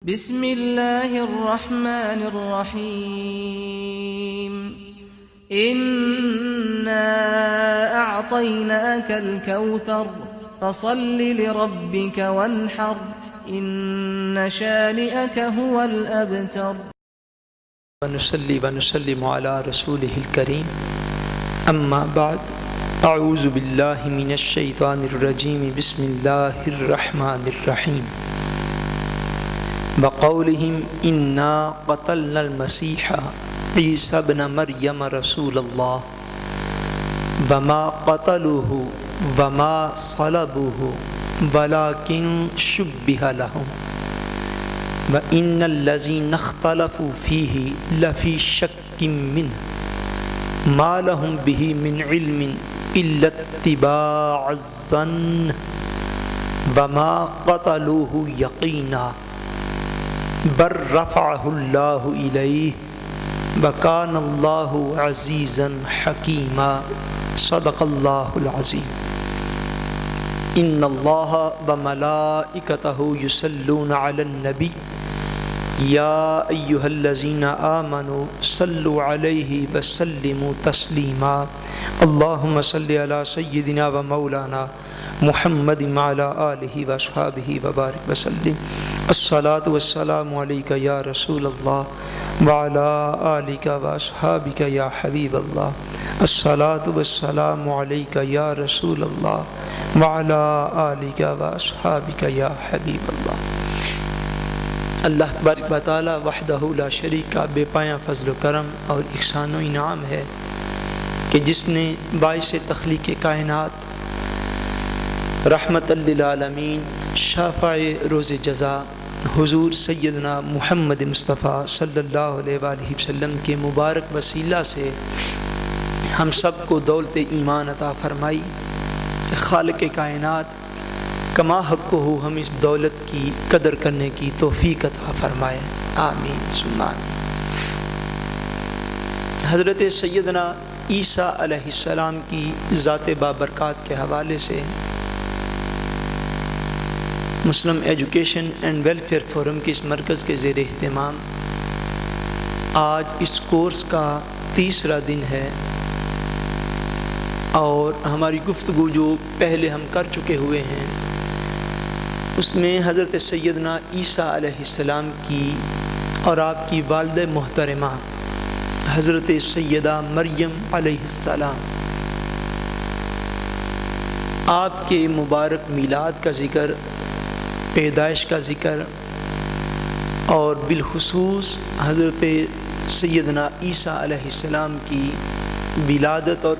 بسم الله الرحمن الرحيم إنا أعطيناك الكوثر فصل لربك وانحر إن شانئك هو الأبتر. ونصلي ونسلم على رسوله الكريم أما بعد أعوذ بالله من الشيطان الرجيم بسم الله الرحمن الرحيم. بقولهم إنا قتلنا المسيح عيسى ابن مريم رسول الله وما قتلوه وما صلبوه ولكن شبه لهم وإن الذين اختلفوا فيه لفي شك منه ما لهم به من علم إلا اتباع الظن وما قتلوه يقينا بل رفعه الله إليه وكان الله عزيزا حكيما. صدق الله العظيم. إن الله وملائكته يصلون على النبي يا أيها الذين آمنوا صلوا عليه وسلموا تسليما. اللهم صل على سيدنا ومولانا محمد وعلى آله وأصحابه وبارك وسلم. الصلاة والسلام عليك يا رسول الله وعلى آلك وأصحابك يا حبيب الله. الصلاة والسلام عليك يا رسول الله وعلى آلك وأصحابك يا حبيب الله. اللہ تبارک و تعالی وحدہ لا شریک کا بے پایاں فضل و کرم اور احسان و انعام ہے کہ جس نے باعث تخلیق کائنات رحمت للعالمین شافع روز جزا حضور سیدنا محمد مصطفیٰ صلی اللہ علیہ وآلہ وسلم کے مبارک وسیلہ سے ہم سب کو دولت ایمان عطا فرمائی. خالق کائنات کما حق ہو ہم اس دولت کی قدر کرنے کی توفیق عطا فرمائے. آمین ثم آمین. حضرت سیدنا عیسیٰ علیہ السلام کی ذات بابرکات کے حوالے سے مسلم ایجوکیشن اینڈ ویلفیئر فورم کے اس مرکز کے زیر اہتمام آج اس کورس کا تیسرا دن ہے اور ہماری گفتگو جو پہلے ہم کر چکے ہوئے ہیں اس میں حضرت سیدنا عیسیٰ علیہ السلام کی اور آپ کی والدہ محترمہ حضرت سیدہ مریم علیہ السلام آپ کے مبارک میلاد کا ذکر، پیدائش کا ذکر اور بالخصوص حضرت سیدنا عیسیٰ علیہ السلام کی ولادت اور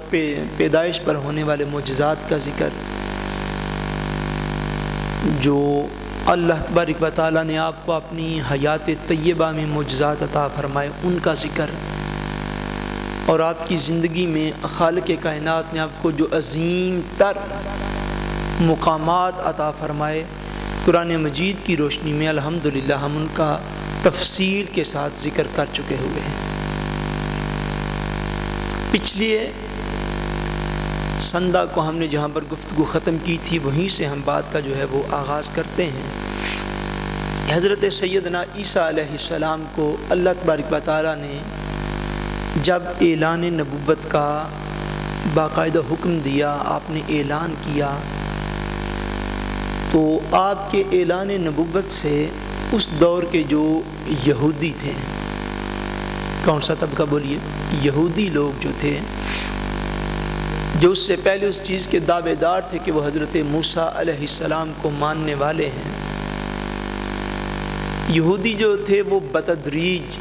پیدائش پر ہونے والے معجزات کا ذکر جو اللہ تبارک و تعالیٰ نے آپ کو اپنی حیات طیبہ میں معجزات عطا فرمائے ان کا ذکر اور آپ کی زندگی میں خالق کائنات نے آپ کو جو عظیم تر مقامات عطا فرمائے قرآن مجید کی روشنی میں الحمدللہ ہم ان کا تفصیل کے ساتھ ذکر کر چکے ہوئے ہیں. پچھلی سندہ کو ہم نے جہاں پر گفتگو ختم کی تھی وہیں سے ہم بات کا جو ہے وہ آغاز کرتے ہیں. حضرت سیدنا عیسیٰ علیہ السلام کو اللہ تبارک و تعالیٰ نے جب اعلان نبوت کا باقاعدہ حکم دیا، آپ نے اعلان کیا، تو آپ کے اعلان نبوت سے اس دور کے جو یہودی تھے، کون سا طبقہ بولیے، یہودی لوگ جو تھے جو اس سے پہلے اس چیز کے دعوے دار تھے کہ وہ حضرت موسیٰ علیہ السلام کو ماننے والے ہیں، یہودی جو تھے وہ بتدریج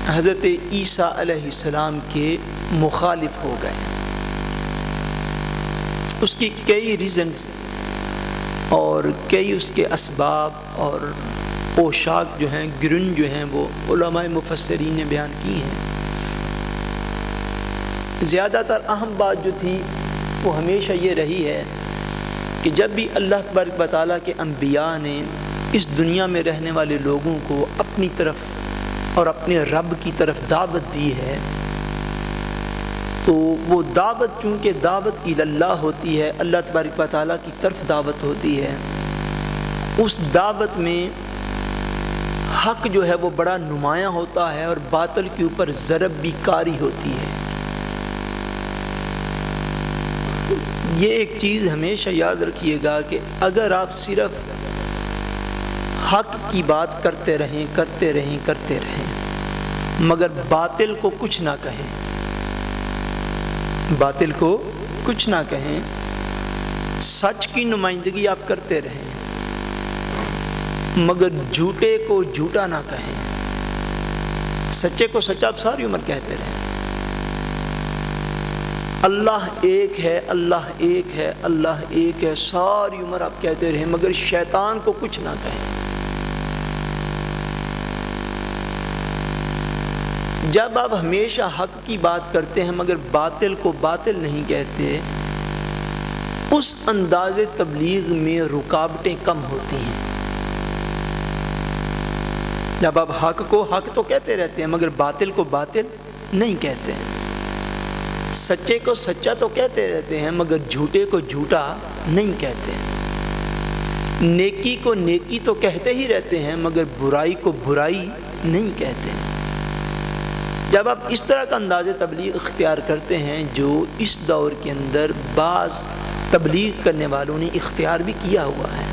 حضرت عیسیٰ علیہ السلام کے مخالف ہو گئے. اس کی کئی ریزنز اور کئی اس کے اسباب اور پوشاک جو ہیں، گرن جو ہیں، وہ علماء مفسرین نے بیان کی ہیں. زیادہ تر اہم بات جو تھی وہ ہمیشہ یہ رہی ہے کہ جب بھی اللہ تبارک و تعالیٰ کے انبیاء نے اس دنیا میں رہنے والے لوگوں کو اپنی طرف اور اپنے رب کی طرف دعوت دی ہے تو وہ دعوت چونکہ دعوت اللہ ہوتی ہے، اللہ تبارک و تعالیٰ کی طرف دعوت ہوتی ہے، اس دعوت میں حق جو ہے وہ بڑا نمایاں ہوتا ہے اور باطل کے اوپر ضرب بھی کاری ہوتی ہے۔ یہ ایک چیز ہمیشہ یاد رکھیے گا کہ اگر آپ صرف حق کی بات کرتے رہیں مگر باطل کو کچھ نہ کہیں، سچ کی نمائندگی آپ کرتے رہیں مگر جھوٹے کو جھوٹا نہ کہیں، سچے کو سچا آپ ساری عمر کہتے رہیں، اللہ ایک ہے ساری عمر آپ کہتے رہیں مگر شیطان کو کچھ نہ کہیں۔ جب آپ ہمیشہ حق کی بات کرتے ہیں مگر باطل کو باطل نہیں کہتے، اس انداز تبلیغ میں رکاوٹیں کم ہوتی ہیں۔ جب آپ حق کو حق تو کہتے رہتے ہیں مگر باطل کو باطل نہیں کہتے، سچے کو سچا تو کہتے رہتے ہیں مگر جھوٹے کو جھوٹا نہیں کہتے، نیکی کو نیکی تو کہتے ہی رہتے ہیں مگر برائی کو برائی نہیں کہتے۔ جب آپ اس طرح کا انداز تبلیغ اختیار کرتے ہیں جو اس دور کے اندر بعض تبلیغ کرنے والوں نے اختیار بھی کیا ہوا ہے،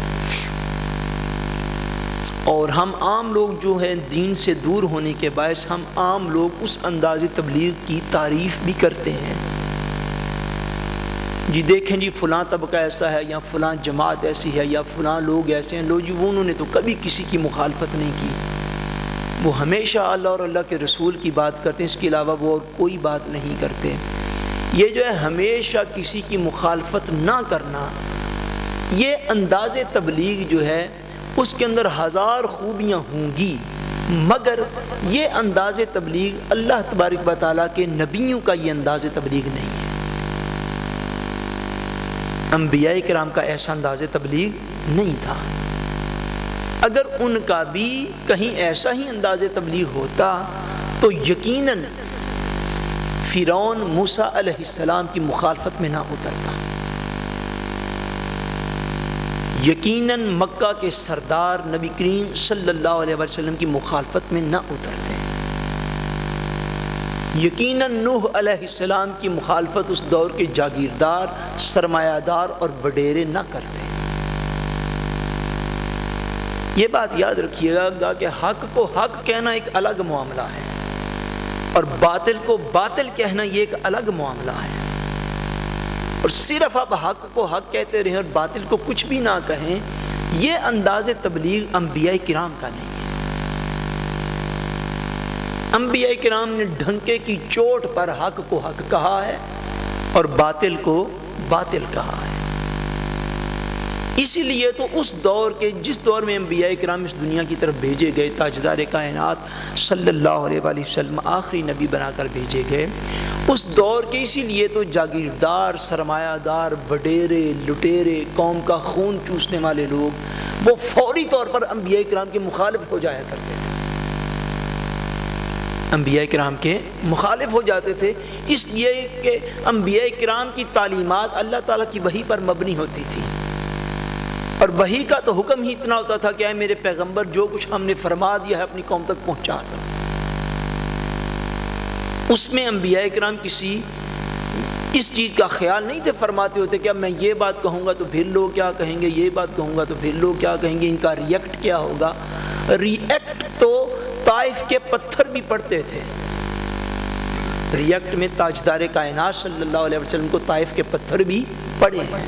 اور ہم عام لوگ جو ہیں دین سے دور ہونے کے باعث ہم عام لوگ اس انداز تبلیغ کی تعریف بھی کرتے ہیں، جی دیکھیں جی فلاں طبقہ ایسا ہے یا فلاں جماعت ایسی ہے یا فلاں لوگ ایسے ہیں، لوگ جی انہوں نے تو کبھی کسی کی مخالفت نہیں کی، وہ ہمیشہ اللہ اور اللہ کے رسول کی بات کرتے ہیں، اس کے علاوہ وہ اور کوئی بات نہیں کرتے۔ یہ جو ہے ہمیشہ کسی کی مخالفت نہ کرنا، یہ انداز تبلیغ جو ہے اس کے اندر ہزار خوبیاں ہوں گی، مگر یہ انداز تبلیغ اللہ تبارک و تعالیٰ کے نبیوں کا یہ انداز تبلیغ نہیں ہے۔ انبیاء کرام کا ایسا انداز تبلیغ نہیں تھا۔ اگر ان کا بھی کہیں ایسا ہی انداز تبلیغ ہوتا تو یقیناً فرعون موسیٰ علیہ السلام کی مخالفت میں نہ اترتا، یقیناً مکہ کے سردار نبی کریم صلی اللہ علیہ وسلم کی مخالفت میں نہ اترتے، یقیناً نوح علیہ السلام کی مخالفت اس دور کے جاگیردار، سرمایہ دار اور وڈیرے نہ کرتے۔ یہ بات یاد رکھیے گا کہ حق کو حق کہنا ایک الگ معاملہ ہے اور باطل کو باطل کہنا یہ ایک الگ معاملہ ہے، اور صرف آپ حق کو حق کہتے رہیں اور باطل کو کچھ بھی نہ کہیں، یہ انداز تبلیغ انبیاء کرام کا نہیں ہے۔ انبیاء کرام نے ڈھنکے کی چوٹ پر حق کو حق کہا ہے اور باطل کو باطل کہا ہے۔ اسی لیے تو اس دور کے جس دور میں انبیاء کرام اس دنیا کی طرف بھیجے گئے، تاجدار کائنات صلی اللہ علیہ وآلہ وسلم آخری نبی بنا کر بھیجے گئے، اس دور کے اسی لیے تو جاگیردار، سرمایہ دار، وڈیرے، لٹیرے، قوم کا خون چوسنے والے لوگ وہ فوری طور پر انبیاء کرام کے مخالف ہو جایا کرتے تھے، انبیاء کرام کے مخالف ہو جاتے تھے، اس لیے کہ انبیاء کرام کی تعلیمات اللہ تعالیٰ کی وحی پر مبنی ہوتی تھی، اور وحی کا تو حکم ہی اتنا ہوتا تھا کہ اے میرے پیغمبر جو کچھ ہم نے فرما دیا ہے اپنی قوم تک پہنچا دو۔ اس میں انبیاء کرام کسی اس چیز کا خیال نہیں تھے فرماتے ہوتے کہ اب میں یہ بات کہوں گا تو پھر لوگ کیا کہیں گے، یہ بات کہوں گا تو پھر لوگ کیا کہیں گے، ان کا ری ایکٹ کیا ہوگا۔ ری ایکٹ تو طائف کے پتھر بھی پڑتے تھے، ری ایکٹ میں تاجدار کائنات صلی اللہ علیہ وسلم کو طائف کے پتھر بھی پڑے ہیں۔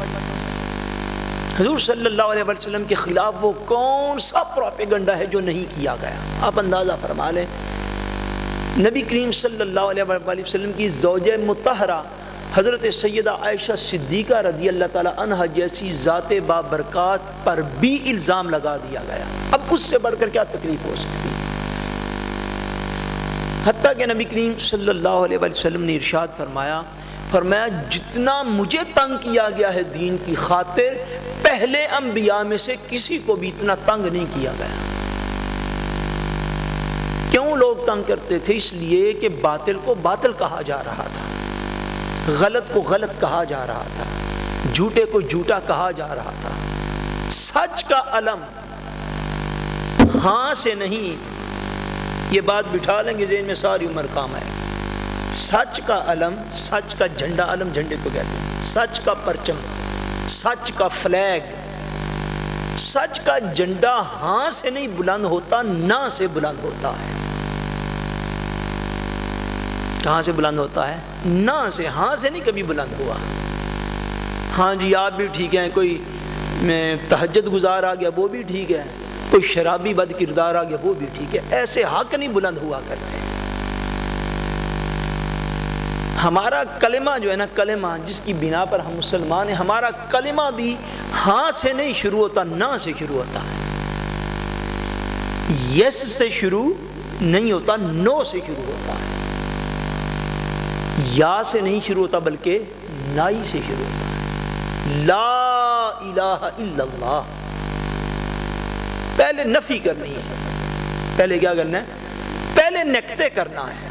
حضور صلی اللہ علیہ وسلم کے خلاف وہ کون سا پروپیگنڈا ہے جو نہیں کیا گیا، آپ اندازہ فرما لیں۔ نبی کریم صلی اللہ علیہ وآلہ وسلم کی زوجہ مطہرہ حضرت سیدہ عائشہ صدیقہ رضی اللہ تعالی عنہا جیسی ذات بابرکات پر بھی الزام لگا دیا گیا، اب اس سے بڑھ کر کیا تکلیف ہو سکتی؟ حتیٰ کہ نبی کریم صلی اللہ علیہ وآلہ وسلم نے ارشاد فرمایا جتنا مجھے تنگ کیا گیا ہے دین کی خاطر، پہلے انبیاء میں سے کسی کو بھی اتنا تنگ نہیں کیا گیا۔ کیوں لوگ تنگ کرتے تھے؟ اس لیے کہ باطل کو باطل کہا جا رہا تھا، غلط کو غلط کہا جا رہا تھا، جھوٹے کو جھوٹا کہا جا رہا تھا۔ سچ کا علم ہاں سے نہیں. یہ بات بٹھا لیں گے ذہن میں، ساری عمر کام آئے گی. سچ کا علم، سچ کا جھنڈا، علم جھنڈے کو کہتے ہیں، سچ کا پرچم، سچ کا فلیگ، سچ کا جھنڈا ہاں سے نہیں بلند ہوتا، نہ سے بلند ہوتا ہے. کہاں سے بلند ہوتا ہے؟ نہ سے. ہاں سے نہیں کبھی بلند ہوا. ہاں جی آپ بھی ٹھیک ہیں، کوئی تہجد گزار آ گیا وہ بھی ٹھیک ہے، کوئی شرابی بد کردار آ گیا وہ بھی ٹھیک ہے. ایسے حق نہیں بلند ہوا کرتے. ہمارا کلمہ جو ہے نا، کلمہ جس کی بنا پر ہم مسلمان ہیں، ہمارا کلمہ بھی ہاں سے نہیں شروع ہوتا، نہ سے شروع ہوتا ہے. یس سے شروع نہیں ہوتا، نو سے شروع ہوتا ہے. یا سے نہیں شروع ہوتا بلکہ نائی سے شروع ہوتا ہے. لا الہ الا اللہ. پہلے نفی کرنی ہے. پہلے کیا کرنا ہے؟ پہلے نکتے کرنا ہے.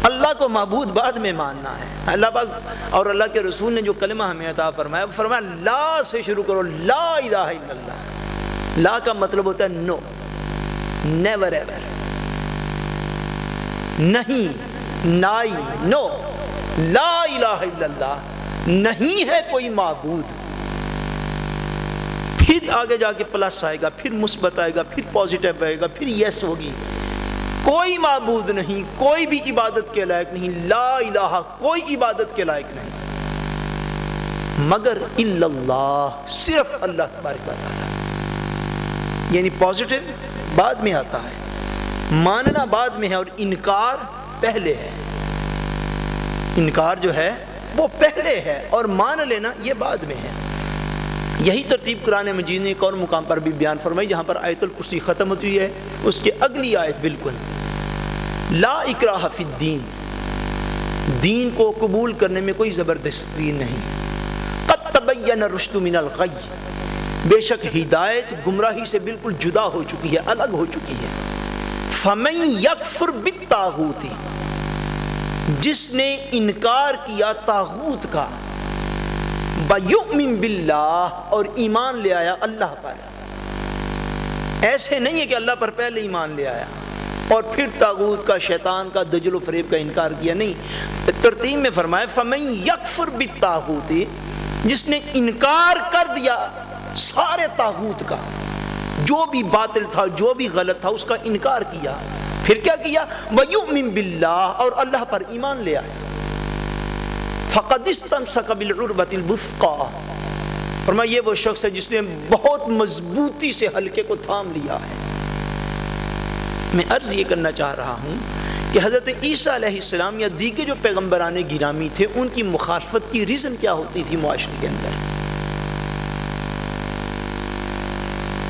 اللہ کو معبود بعد میں ماننا ہے. اللہ پاک اور اللہ کے رسول نے جو کلمہ ہمیں عطا فرمایا، فرمایا لا سے شروع کرو، لا الہ الا اللہ. لا کا مطلب ہوتا ہے نو، نیور ایور، نہیں، نائی، نو. لا الہ الا اللہ، نہیں ہے کوئی معبود. پھر آگے جا کے پلس آئے گا، پھر مثبت آئے گا، پھر پازیٹیو آئے گا، پھر یس ہوگی. کوئی معبود نہیں، کوئی بھی عبادت کے لائق نہیں. لا الہ، کوئی عبادت کے لائق نہیں مگر الا اللہ، صرف اللہ تبارک و تعالی. یعنی پازیٹیو بعد میں آتا ہے، ماننا بعد میں ہے، اور انکار پہلے ہے. انکار جو ہے وہ پہلے ہے اور مان لینا یہ بعد میں ہے. یہی ترتیب قرآن مجید نے ایک اور مقام پر بھی بیان فرمائی، جہاں پر آیت الکرسی ختم ہوتی ہے، اس کی اگلی آیت بالکل لا اکراہ فی الدین. دین کو قبول کرنے میں کوئی زبردستی نہیں. قد تبین الرشد من الغی، بے شک ہدایت گمراہی سے بالکل جدا ہو چکی ہے، الگ ہو چکی ہے. فمن یکفر بالطاغوت، جس نے انکار کیا طاغوت کا، وَيُؤْمِن بِاللَّهِ، اور ایمان لے آیا اللہ پر. ایسے نہیں ہے کہ اللہ پر پہلے ایمان لے آیا اور پھر طاغوت کا، شیطان کا، دجل و فریب کا انکار کیا. نہیں، ترتیب میں فرمایا فَمَن يَكْفُرْ بِالطَّاغُوتِ، جس نے انکار کر دیا سارے طاغوت کا، جو بھی باطل تھا، جو بھی غلط تھا، اس کا انکار کیا. پھر کیا کیا؟ وَيُؤْمِن بِاللَّهِ، اور اللہ پر ایمان لے آیا. فَقَدِ اسْتَمْسَكَ بِالْعُرْوَةِ الْوُثْقَىٰ، فرمایا یہ وہ شخص ہے جس نے بہت مضبوطی سے حلقے کو تھام لیا ہے. میں عرض یہ کرنا چاہ رہا ہوں کہ حضرت عیسیٰ علیہ السلام یا دیگر جو پیغمبران گرامی تھے، ان کی مخالفت کی ریزن کیا ہوتی تھی معاشرے کے اندر؟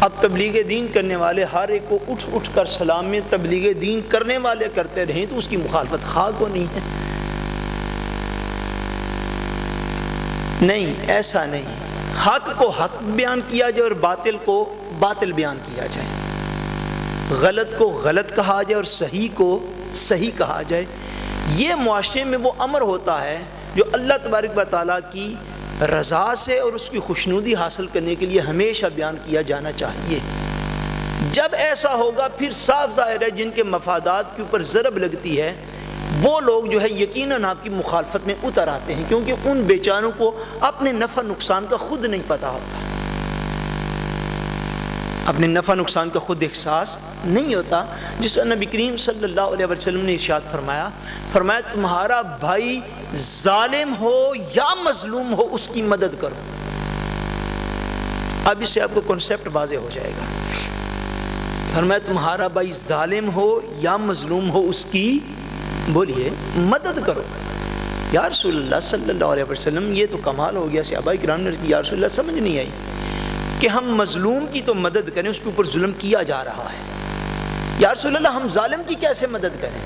اب تبلیغ دین کرنے والے ہر ایک کو اٹھ اٹھ کر سلام میں تبلیغ دین کرنے والے کرتے رہیں تو اس کی مخالفت خاک کو نہیں ہے. نہیں، ایسا نہیں. حق کو حق بیان کیا جائے اور باطل کو باطل بیان کیا جائے، غلط کو غلط کہا جائے اور صحیح کو صحیح کہا جائے. یہ معاشرے میں وہ امر ہوتا ہے جو اللہ تبارک و تعالیٰ کی رضا سے اور اس کی خوشنودی حاصل کرنے کے لیے ہمیشہ بیان کیا جانا چاہیے. جب ایسا ہوگا پھر صاف ظاہر ہے جن کے مفادات کے اوپر ضرب لگتی ہے وہ لوگ جو ہے یقیناً آپ کی مخالفت میں اتر آتے ہیں، کیونکہ ان بیچاروں کو اپنے نفع نقصان کا خود نہیں پتہ ہوتا، اپنے نفع نقصان کا خود احساس نہیں ہوتا. جس طرح نبی کریم صلی اللہ علیہ وسلم نے ارشاد فرمایا تمہارا بھائی ظالم ہو یا مظلوم ہو اس کی مدد کرو. اب اس سے آپ کو کنسیپٹ واضح ہو جائے گا. فرمایا تمہارا بھائی ظالم ہو یا مظلوم ہو اس کی بولیے مدد کرو. یا رسول اللہ صلی اللہ علیہ وسلم یہ تو کمال ہو گیا. صحابہ کرام نے یا رسول اللہ سمجھ نہیں آئی کہ ہم مظلوم کی تو مدد کریں، اس کے اوپر ظلم کیا جا رہا ہے. یا رسول اللہ ہم ظالم کی کیسے مدد کریں؟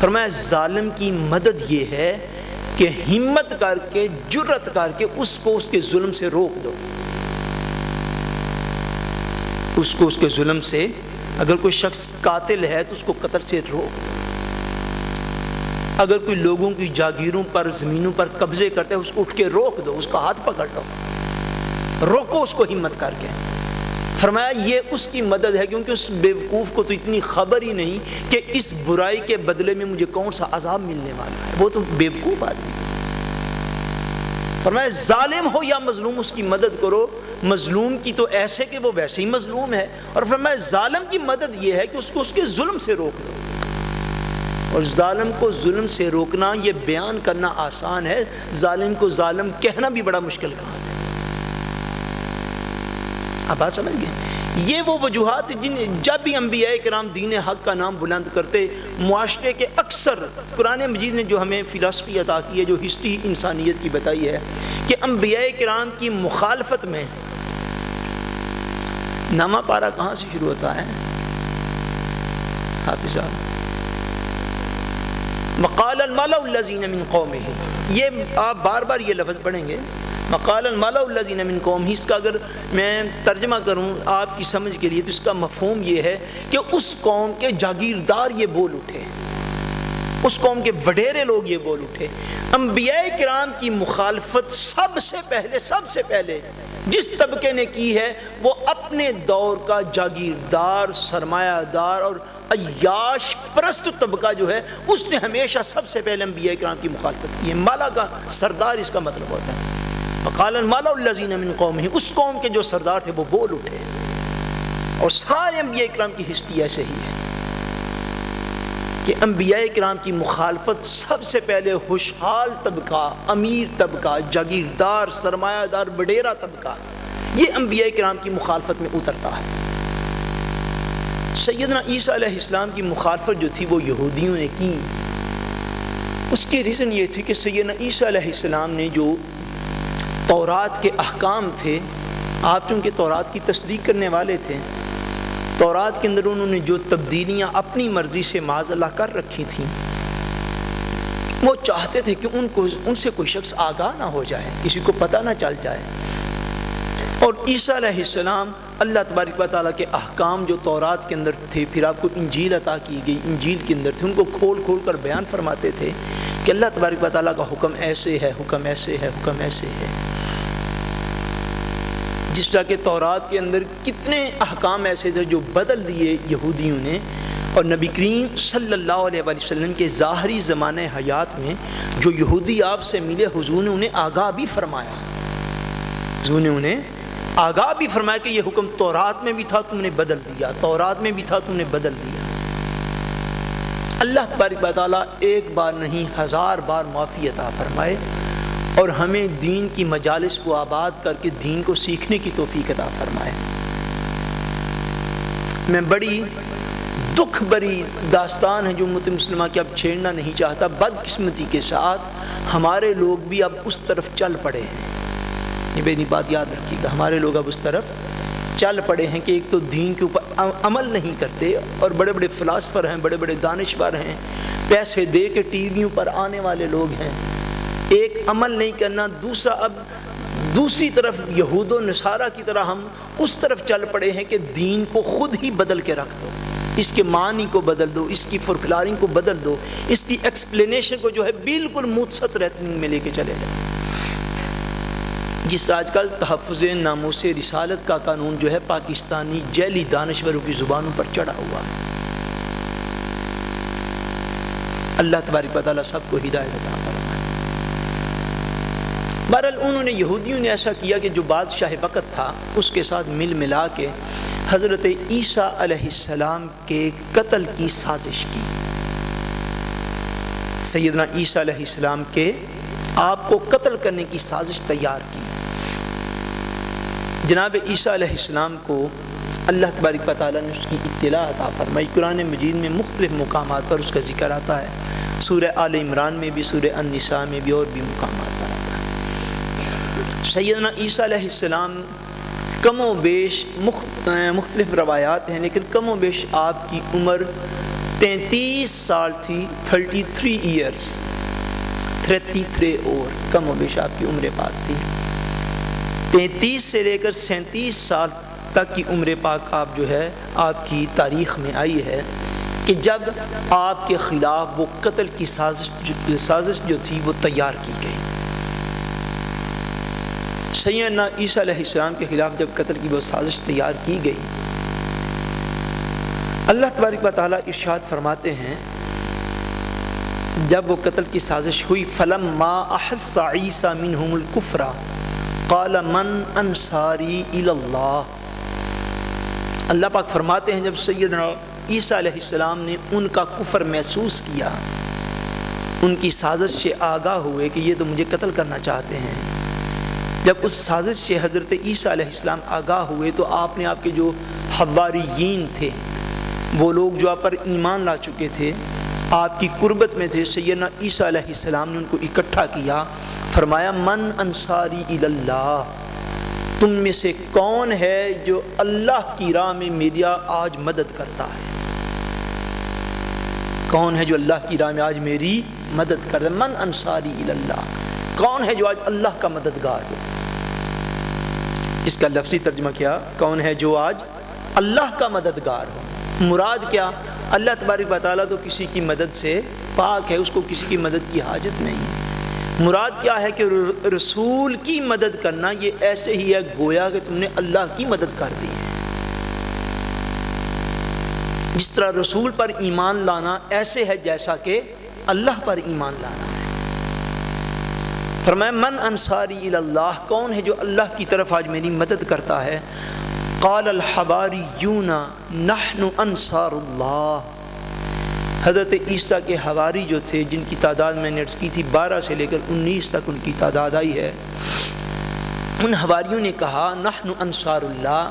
فرمایا ظالم کی مدد یہ ہے کہ ہمت کر کے، جرأت کر کے اس کو اس کے ظلم سے روک دو. اس کو اس کے ظلم سے، اگر کوئی شخص قاتل ہے تو اس کو قتل سے روک دو. اگر کوئی لوگوں کی جاگیروں پر، زمینوں پر قبضے کرتا ہے اس کو اٹھ کے روک دو، اس کا ہاتھ پکڑ لو، روکو اس کو ہمت کر کے. فرمایا یہ اس کی مدد ہے کیونکہ اس بیوقوف کو تو اتنی خبر ہی نہیں کہ اس برائی کے بدلے میں مجھے کون سا عذاب ملنے والا ہے، وہ تو بیوقوف آدمی ہے۔ فرمایا ظالم ہو یا مظلوم اس کی مدد کرو، مظلوم کی تو ایسے کہ وہ ویسے ہی مظلوم ہے، اور فرمایا ظالم کی مدد یہ ہے کہ اس کو اس کے ظلم سے روک دو۔ اور ظالم کو ظلم سے روکنا یہ بیان کرنا آسان ہے، ظالم کو ظالم کہنا بھی بڑا مشکل کام ہے۔ آپ بات سمجھ گئے؟ یہ وہ وجوہات جن جب بھی انبیاء کرام دین حق کا نام بلند کرتے، معاشرے کے اکثر قرآن مجید نے جو ہمیں فلسفی عطا کی ہے، جو ہسٹری انسانیت کی بتائی ہے کہ انبیاء کرام کی مخالفت میں نامہ پارہ کہاں سے شروع ہوتا ہے حافظ صاحب؟ وقال الملأ الذین من قومہ، یہ آپ بار بار یہ لفظ پڑھیں گے، وقال الملأ الذین من قومہ۔ اس کا اگر میں ترجمہ کروں آپ کی سمجھ کے لیے تو اس کا مفہوم یہ ہے کہ اس قوم کے جاگیردار یہ بول اٹھے، اس قوم کے وڈیرے لوگ یہ بول اٹھے۔ انبیاء کرام کی مخالفت سب سے پہلے جس طبقے نے کی ہے وہ اپنے دور کا جاگیردار، سرمایہ دار اور عیاش پرست طبقہ جو ہے، اس نے ہمیشہ سب سے پہلے انبیاء کرام کی مخالفت کی ہے۔ مالا کا سردار اس کا مطلب ہوتا ہے۔ وقال الملأ الذین من قومہ، اس قوم کے جو سردار تھے وہ بول اٹھے، اور سارے انبیاء کرام کی ہسٹری ایسے ہی ہے کہ انبیاء کرام کی مخالفت سب سے پہلے خوشحال طبقہ، امیر طبقہ، جاگیردار، سرمایہ دار، وڈیرا طبقہ، یہ انبیاء کرام کی مخالفت میں اترتا ہے۔ سیدنا عیسیٰ علیہ السلام کی مخالفت جو تھی وہ یہودیوں نے کی۔ اس کی ریزن یہ تھی کہ سیدنا عیسیٰ علیہ السلام نے جو تورات کے احکام تھے، آپ چونکہ تورات کی تصدیق کرنے والے تھے، تورات کے اندر انہوں نے جو تبدیلیاں اپنی مرضی سے معاذ اللہ کر رکھی تھیں، وہ چاہتے تھے کہ ان سے کوئی شخص آگاہ نہ ہو جائے، کسی کو پتہ نہ چل جائے۔ اور عیسیٰ علیہ السلام اللہ تبارک و تعالیٰ کے احکام جو تورات کے اندر تھے، پھر آپ کو انجیل عطا کی گئی، انجیل کے اندر تھے، ان کو کھول کھول کر بیان فرماتے تھے کہ اللہ تبارک و تعالیٰ کا حکم ایسے ہے، حکم ایسے ہے، حکم ایسے ہے۔ جس طرح کہ تورات کے اندر کتنے احکام ایسے تھے جو بدل دیے یہودیوں نے، اور نبی کریم صلی اللہ علیہ وسلم کے ظاہری زمانہ حیات میں جو یہودی آپ سے ملے، حضور نے انہیں آگاہ بھی فرمایا، حضور نے انہیں آگاہ بھی فرمایا کہ یہ حکم تورات میں بھی تھا، تم نے بدل دیا، تورات میں بھی تھا، تم نے بدل دیا۔ اللہ تبارک و تعالیٰ ایک بار نہیں 1000 بار معافی عطا فرمائے، اور ہمیں دین کی مجالس کو آباد کر کے دین کو سیکھنے کی توفیق عطا فرمائے۔ میں بڑی دکھ بری داستان ہے جو امت مسلمہ کی اب چھیڑنا نہیں چاہتا، بدقسمتی کے ساتھ ہمارے لوگ بھی اب اس طرف چل پڑے ہیں۔ یہ میری بات یاد رکھیے گا، ہمارے لوگ اب اس طرف چل پڑے ہیں کہ ایک تو دین کے اوپر عمل نہیں کرتے، اور بڑے بڑے فلاسفر ہیں، بڑے بڑے دانشور ہیں، پیسے دے کے ٹی ویوں پر آنے والے لوگ ہیں، ایک عمل نہیں کرنا، دوسرا اب دوسری طرف یہود و نصارہ کی طرح ہم اس طرف چل پڑے ہیں کہ دین کو خود ہی بدل کے رکھ دو، اس کے معنی کو بدل دو، اس کی فورکلارنگ کو بدل دو، اس کی ایکسپلینیشن کو جو ہے بالکل متصل ریتنگ میں لے کے چلے جائیں۔ جس آج کل تحفظ ناموس رسالت کا قانون جو ہے پاکستانی جیلی دانشوروں کی زبانوں پر چڑھا ہوا ہے۔ اللہ تبارک و تعالیٰ سب کو ہدایت عطا فرمائے۔ بہرحال انہوں نے یہودیوں نے ایسا کیا کہ جو بادشاہ وقت تھا اس کے ساتھ مل ملا کے حضرت عیسیٰ علیہ السلام کے قتل کی سازش کی۔ سیدنا عیسیٰ علیہ السلام کے آپ کو قتل کرنے کی سازش تیار کی۔ جناب عیسیٰ علیہ السلام کو اللہ تبارک و تعالیٰ نے اس کی اطلاع عطا فرمائی۔ قرآن مجید میں مختلف مقامات پر اس کا ذکر آتا ہے، سورہ آل عمران میں بھی، سورہ النساء میں بھی، اور بھی مقامات پر آتا ہے۔ سیدنا عیسیٰ علیہ السلام کم و بیش مختلف روایات ہیں، لیکن کم و بیش آپ کی عمر 33 سال تھی، 33 ایئرز، 33 اور کم و بیش آپ کی عمر پاک تھی۔ 33 سے لے کر 37 سال تک کی عمر پاک آپ جو ہے آپ کی تاریخ میں آئی ہے کہ جب آپ کے خلاف وہ قتل کی سازش جو تھی وہ تیار کی گئی۔ سیدنا عیسیٰ علیہ السلام کے خلاف جب قتل کی وہ سازش تیار کی گئی، اللہ تبارک و تعالیٰ ارشاد فرماتے ہیں جب وہ قتل کی سازش ہوئی، فلما احس عیسیٰ منہم الکفر قال من انصاری الی اللہ، اللہ پاک فرماتے ہیں جب سیدنا عیسیٰ علیہ السلام نے ان کا کفر محسوس کیا، ان کی سازش سے آگاہ ہوئے کہ یہ تو مجھے قتل کرنا چاہتے ہیں، جب اس سازش سے حضرت عیسیٰ علیہ السلام آگاہ ہوئے تو آپ نے آپ کے جو حواریین تھے، وہ لوگ جو آپ پر ایمان لا چکے تھے، آپ کی قربت میں تھے، سیدنا عیسیٰ علیہ السلام نے ان کو اکٹھا کیا، فرمایا من انصاری الی اللہ، تم میں سے کون ہے جو اللہ کی راہ میں میری آج مدد کرتا ہے؟ کون ہے جو اللہ کی راہ میں آج میری مدد کرتا ہے؟ من انصاری الی اللہ، کون ہے جو آج اللہ کا مددگار ہو؟ اس کا لفظی ترجمہ کیا؟ کون ہے جو آج اللہ کا مددگار ہو؟ مراد کیا؟ اللہ تبارک و تعالیٰ تو کسی کی مدد سے پاک ہے، اس کو کسی کی مدد کی حاجت نہیں ہے۔ مراد کیا ہے کہ رسول کی مدد کرنا یہ ایسے ہی ہے گویا کہ تم نے اللہ کی مدد کر دی ہے۔ جس طرح رسول پر ایمان لانا ایسے ہے جیسا کہ اللہ پر ایمان لانا ہے۔ فرمایا من انصاری الی اللہ، کون ہے جو اللہ کی طرف آج میری مدد کرتا ہے؟ قال الحواریون نحن انصار اللہ، حضرت عیسیٰ کے حواری جو تھے، جن کی تعداد میں نے عرض کی تھی 12 سے لے کر 19 تک ان کی تعداد آئی ہے، ان حواریوں نے کہا نحن انصار اللہ،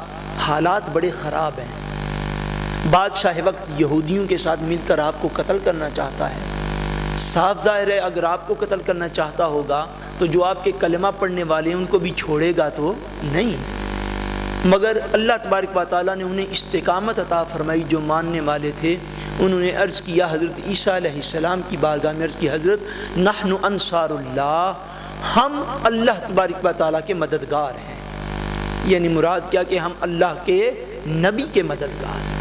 حالات بڑے خراب ہیں، بادشاہ وقت یہودیوں کے ساتھ مل کر آپ کو قتل کرنا چاہتا ہے، صاف ظاہر ہے اگر آپ کو قتل کرنا چاہتا ہوگا تو جو آپ کے کلمہ پڑھنے والے ہیں ان کو بھی چھوڑے گا تو نہیں، مگر اللہ تبارک و تعالیٰ نے انہیں استقامت عطا فرمائی، جو ماننے والے تھے انہوں نے عرض کیا حضرت عیسیٰ علیہ السلام کی بارگاہ میں، عرض کی حضرت نحن انصار اللہ، ہم اللہ تبارک و تعالیٰ کے مددگار ہیں، یعنی مراد کیا کہ ہم اللہ کے نبی کے مددگار ہیں،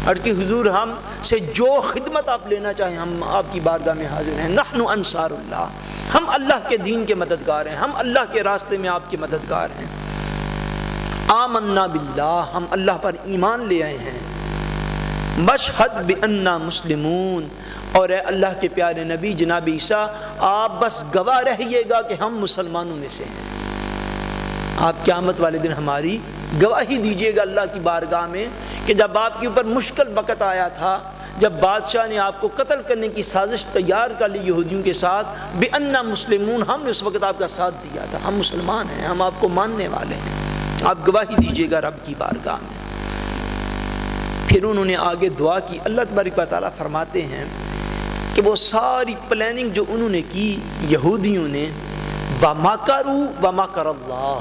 اور کہ حضور ہم سے جو خدمت آپ لینا چاہیں ہم آپ کی بارگاہ میں حاضر ہیں، نحن انصار اللہ، ہم اللہ کے دین کے مددگار ہیں، ہم اللہ کے راستے میں آپ کے مددگار ہیں، آمنا باللہ، ہم اللہ پر ایمان لے آئے ہیں، مشہد بأننا مسلمون، اور اے اللہ کے پیارے نبی جناب عیسیٰ آپ بس گواہ رہیے گا کہ ہم مسلمانوں میں سے ہیں، آپ قیامت والے دن ہماری گواہی دیجیے گا اللہ کی بارگاہ میں کہ جب آپ کے اوپر مشکل وقت آیا تھا، جب بادشاہ نے آپ کو قتل کرنے کی سازش تیار کر لی یہودیوں کے ساتھ، بأننا مسلمون، ہم نے اس وقت آپ کا ساتھ دیا تھا، ہم مسلمان ہیں، ہم آپ کو ماننے والے ہیں، آپ گواہی دیجیے گا رب کی بارگاہ میں۔ پھر انہوں نے آگے دعا کی، اللہ تبارک و تعالیٰ فرماتے ہیں کہ وہ ساری پلاننگ جو انہوں نے کی یہودیوں نے، وَمَكَرُوا وَمَكَرَ اللَّهُ،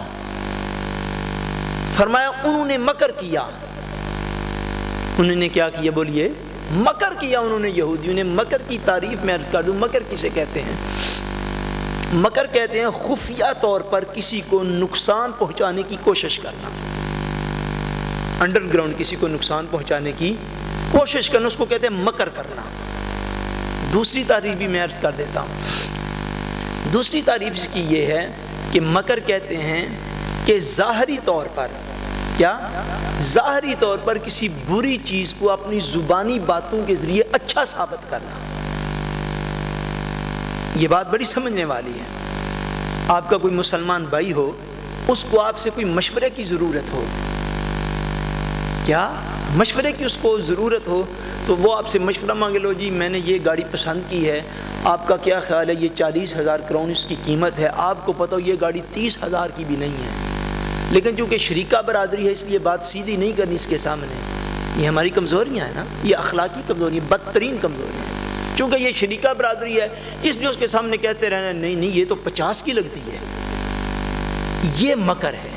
فرمایا انہوں نے مکر کیا، انہوں نے کیا کیا؟ بولیے، مکر کیا انہوں نے، یہودیوں نے۔ مکر کی تعریف میں عرض کر دوں، مکر کسے کہتے ہیں؟ مکر کہتے ہیں خفیہ طور پر کسی کو نقصان پہنچانے کی کوشش کرنا، انڈر گراؤنڈ کسی کو نقصان پہنچانے کی کوشش کرنا، اس کو کہتے ہیں مکر کرنا۔ دوسری تعریف بھی میں عرض کر دیتا ہوں، دوسری تعریف اس کی یہ ہے کہ مکر کہتے ہیں کہ ظاہری طور پر، کیا؟ ظاہری طور پر کسی بری چیز کو اپنی زبانی باتوں کے ذریعے اچھا ثابت کرنا۔ یہ بات بڑی سمجھنے والی ہے۔ آپ کا کوئی مسلمان بھائی ہو، اس کو آپ سے کوئی مشورے کی ضرورت ہو، کیا مشورے کی اس کو ضرورت ہو تو وہ آپ سے مشورہ مانگے، لو جی میں نے یہ گاڑی پسند کی ہے، آپ کا کیا خیال ہے؟ یہ 40,000 کرون اس کی قیمت ہے، آپ کو پتہ ہو یہ گاڑی 30,000 کی بھی نہیں ہے، لیکن چونکہ شریکہ برادری ہے اس لیے بات سیدھی نہیں کرنی اس کے سامنے۔ یہ ہماری کمزوریاں ہیں نا، یہ اخلاقی کمزوری، بدترین کمزوری ہے۔ چونکہ یہ شریکہ برادری ہے اس لیے اس کے سامنے کہتے رہنا نہیں نہیں یہ تو 50 کی لگتی ہے، یہ مکر ہے۔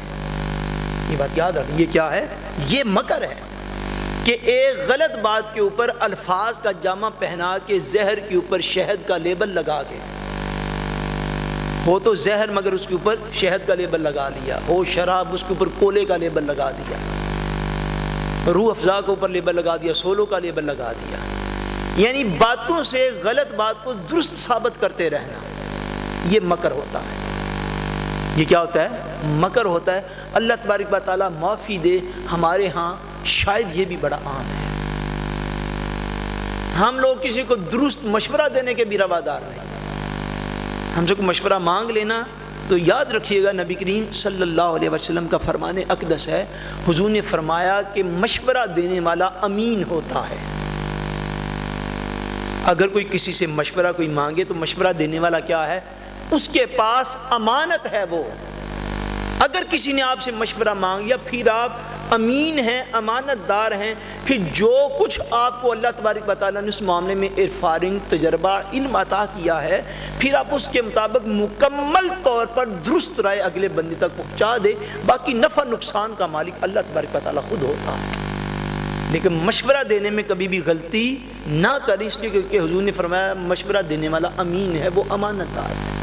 یہ بات یاد رکھ، یہ کیا ہے؟ یہ مکر ہے کہ ایک غلط بات کے اوپر الفاظ کا جامہ پہنا کے، زہر کے اوپر شہد کا لیبل لگا کے، ہو تو زہر مگر اس کے اوپر شہد کا لیبل لگا لیا، ہو شراب اس کے اوپر کولے کا لیبل لگا دیا، روح افزا کے اوپر لیبل لگا دیا، سولو کا لیبل لگا دیا، یعنی باتوں سے غلط بات کو درست ثابت کرتے رہنا، یہ مکر ہوتا ہے۔ یہ کیا ہوتا ہے؟ مکر ہوتا ہے، اللہ تبارک و تعالیٰ معافی دے، ہمارے ہاں شاید یہ بھی بڑا عام ہے۔ ہم لوگ کسی کو درست مشورہ دینے کے بھی روادار نہیں۔ ہم سے کوئی مشورہ مانگ لینا تو یاد رکھیے گا نبی کریم صلی اللہ علیہ وسلم کا فرمان اقدس ہے، حضور نے فرمایا کہ مشورہ دینے والا امین ہوتا ہے۔ اگر کوئی کسی سے مشورہ کوئی مانگے تو مشورہ دینے والا کیا ہے؟ اس کے پاس امانت ہے وہ۔ اگر کسی نے آپ سے مشورہ مانگ لیا، پھر آپ امین ہیں، امانت دار ہیں، پھر جو کچھ آپ کو اللہ تبارک و تعالیٰ نے اس معاملے میں عرفان، تجربہ، علم عطا کیا ہے، پھر آپ اس کے مطابق مکمل طور پر درست رائے اگلے بندے تک پہنچا دے۔ باقی نفع نقصان کا مالک اللہ تبارک و تعالیٰ خود ہوتا ہے، لیکن مشورہ دینے میں کبھی بھی غلطی نہ کریں، اس لیے کہ حضور نے فرمایا مشورہ دینے والا امین ہے، وہ امانت دار ہے۔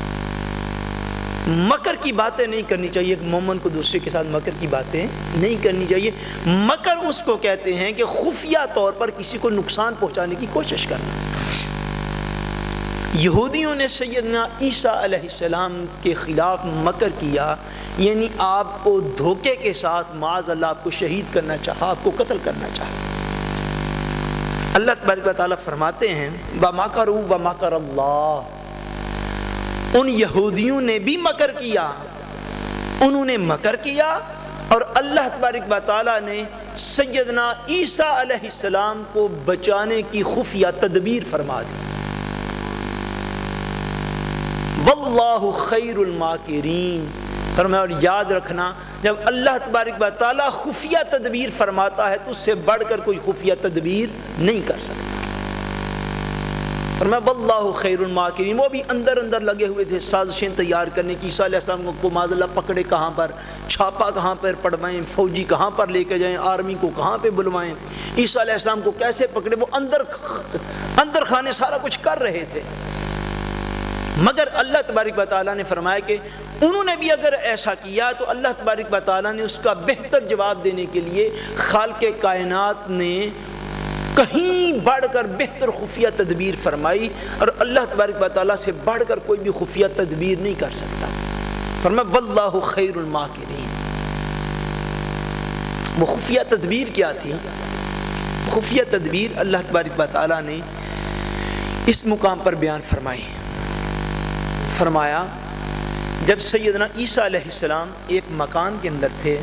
مکر کی باتیں نہیں کرنی چاہیے، ایک مومن کو دوسرے کے ساتھ مکر کی باتیں نہیں کرنی چاہیے۔ مکر اس کو کہتے ہیں کہ خفیہ طور پر کسی کو نقصان پہنچانے کی کوشش کرنا۔ یہودیوں نے سیدنا عیسیٰ علیہ السلام کے خلاف مکر کیا، یعنی آپ کو دھوکے کے ساتھ معاذ اللہ آپ کو شہید کرنا چاہا، آپ کو قتل کرنا چاہا۔ اللہ تبارک و تعالیٰ فرماتے ہیں وَمَكَرُوا وَمَكَرَ اللَّهُ، ان یہودیوں نے بھی مکر کیا، انہوں نے مکر کیا، اور اللہ تبارک و تعالیٰ نے سیدنا عیسیٰ علیہ السلام کو بچانے کی خفیہ تدبیر فرما دی۔ واللہ خیر الماکرین، فرمایا اور یاد رکھنا جب اللہ تبارک و تعالیٰ خفیہ تدبیر فرماتا ہے تو اس سے بڑھ کر کوئی خفیہ تدبیر نہیں کر سکتا۔ فرمایا واللہ خیر الماکرین، وہ بھی اندر اندر لگے ہوئے تھے سازشیں تیار کرنے کی، عیسیٰ علیہ السلام کو معاذ اللہ پکڑے کہاں پر، چھاپا کہاں پر پڑوائیں، فوجی کہاں پر لے کے جائیں، آرمی کو کہاں پہ بلوائیں، عیسیٰ علیہ السلام کو کیسے پکڑے، وہ اندر خانے سارا کچھ کر رہے تھے۔ مگر اللہ تبارک و تعالیٰ نے فرمایا کہ انہوں نے بھی اگر ایسا کیا تو اللہ تبارک و تعالیٰ نے اس کا بہتر جواب دینے کے لیے خالق کائنات نے کہیں بڑھ کر بہتر خفیہ تدبیر فرمائی، اور اللہ تبارک و تعالیٰ سے بڑھ کر کوئی بھی خفیہ تدبیر نہیں کر سکتا۔ فرمایا واللہ خیر الماکرین۔ وہ خفیہ تدبیر کیا تھی؟ خفیہ تدبیر اللہ تبارک و تعالیٰ نے اس مقام پر بیان فرمائی۔ فرمایا جب سیدنا عیسیٰ علیہ السلام ایک مکان کے اندر تھے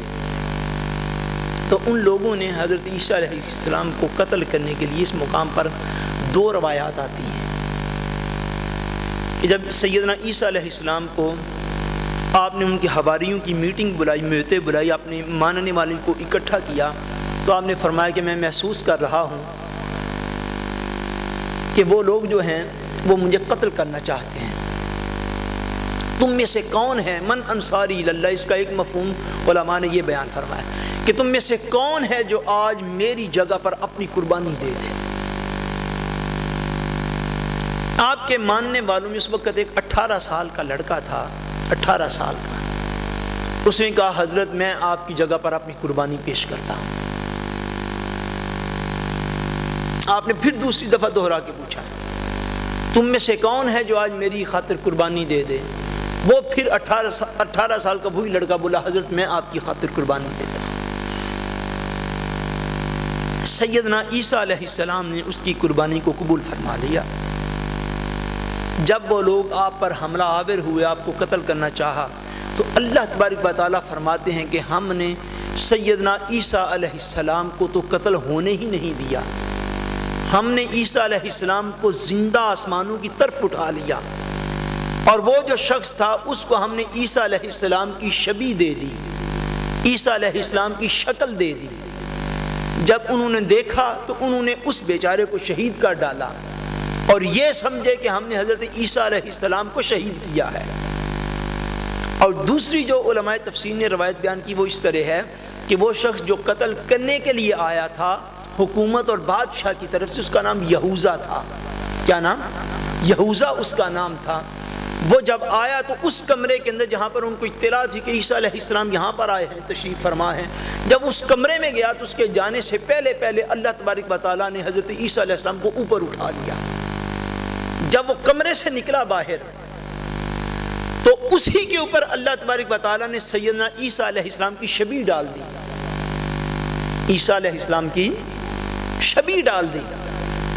تو ان لوگوں نے حضرت عیسیٰ علیہ السلام کو قتل کرنے کے لیے اس مقام پر دو روایات آتی ہیں کہ جب سیدنا عیسیٰ علیہ السلام کو آپ نے ان کی حواریوں کی میٹنگ بلائی، میتے بلائی، اپنے ماننے والے کو اکٹھا کیا تو آپ نے فرمایا کہ میں محسوس کر رہا ہوں کہ وہ لوگ جو ہیں وہ مجھے قتل کرنا چاہتے ہیں، تم میں سے کون ہے من انصاری اللہ، اس کا ایک مفہوم علماء نے یہ بیان فرمایا کہ تم میں سے کون ہے جو آج میری جگہ پر اپنی قربانی دے دے۔ آپ کے ماننے والوں میں اس وقت ایک 18 سال کا لڑکا تھا، 18 سال کا، اس نے کہا حضرت میں آپ کی جگہ پر اپنی قربانی پیش کرتا ہوں۔ آپ نے پھر دوسری دفعہ دوہرا کے پوچھا تم میں سے کون ہے جو آج میری خاطر قربانی دے دے؟ وہ پھر 18 سال کا وہی لڑکا بولا حضرت میں آپ کی خاطر قربانی دیتا ہوں۔ سیدنا عیسیٰ علیہ السلام نے اس کی قربانی کو قبول فرما لیا۔ جب وہ لوگ آپ پر حملہ آور ہوئے، آپ کو قتل کرنا چاہا، تو اللہ تبارک و تعالیٰ فرماتے ہیں کہ ہم نے سیدنا عیسیٰ علیہ السلام کو تو قتل ہونے ہی نہیں دیا، ہم نے عیسیٰ علیہ السلام کو زندہ آسمانوں کی طرف اٹھا لیا، اور وہ جو شخص تھا اس کو ہم نے عیسیٰ علیہ السلام کی شبیہ دے دی، عیسیٰ علیہ السلام کی شکل دے دی۔ جب انہوں نے دیکھا تو انہوں نے اس بیچارے کو شہید کر ڈالا اور یہ سمجھے کہ ہم نے حضرت عیسیٰ علیہ السلام کو شہید کیا ہے۔ اور دوسری جو علماء تفسیر نے روایت بیان کی وہ اس طرح ہے کہ وہ شخص جو قتل کرنے کے لیے آیا تھا حکومت اور بادشاہ کی طرف سے، اس کا نام یہوذا تھا۔ کیا نام؟ یہوذا اس کا نام تھا۔ وہ جب آیا تو اس کمرے کے اندر جہاں پر ان کو اطلاع تھی کہ عیسیٰ علیہ السلام یہاں پر آئے ہیں، تشریف فرما ہیں، جب اس کمرے میں گیا تو اس کے جانے سے پہلے اللہ تبارک و تعالیٰ نے حضرت عیسیٰ علیہ السلام کو اوپر اٹھا لیا۔ جب وہ کمرے سے نکلا باہر تو اسی کے اوپر اللہ تبارک و تعالیٰ نے سیدنا عیسیٰ علیہ السلام کی شبیہ ڈال دی، عیسیٰ علیہ السلام کی شبیہ ڈال دی۔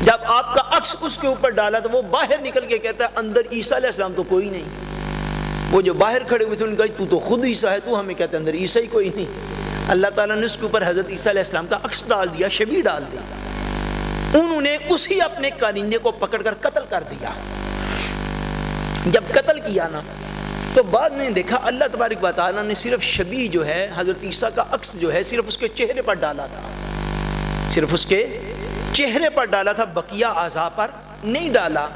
جب آپ کا عکس اس کے اوپر ڈالا تو وہ باہر نکل کے کہتا ہے اندر عیسیٰ علیہ السلام تو کوئی نہیں۔ وہ جو باہر کھڑے ہوئے تھے ان کا تو تو خود عیسیٰ ہے، تو ہمیں کہتا ہے اندر عیسیٰ ہی کوئی نہیں۔ اللہ تعالیٰ نے اس کے اوپر حضرت عیسیٰ علیہ السلام کا عکس ڈال دیا، شبیہ ڈال دی۔ انہوں نے اسی اپنے کارندے کو پکڑ کر قتل کر دیا۔ جب قتل کیا نا تو بعد میں دیکھا اللہ تبارک و تعالیٰ نے صرف شبیہ جو ہے حضرت عیسیٰ کا عکس جو ہے صرف اس کے چہرے پر ڈالا تھا، صرف اس کے چہرے پر ڈالا تھا، بقیہ اعضاء پر نہیں ڈالا۔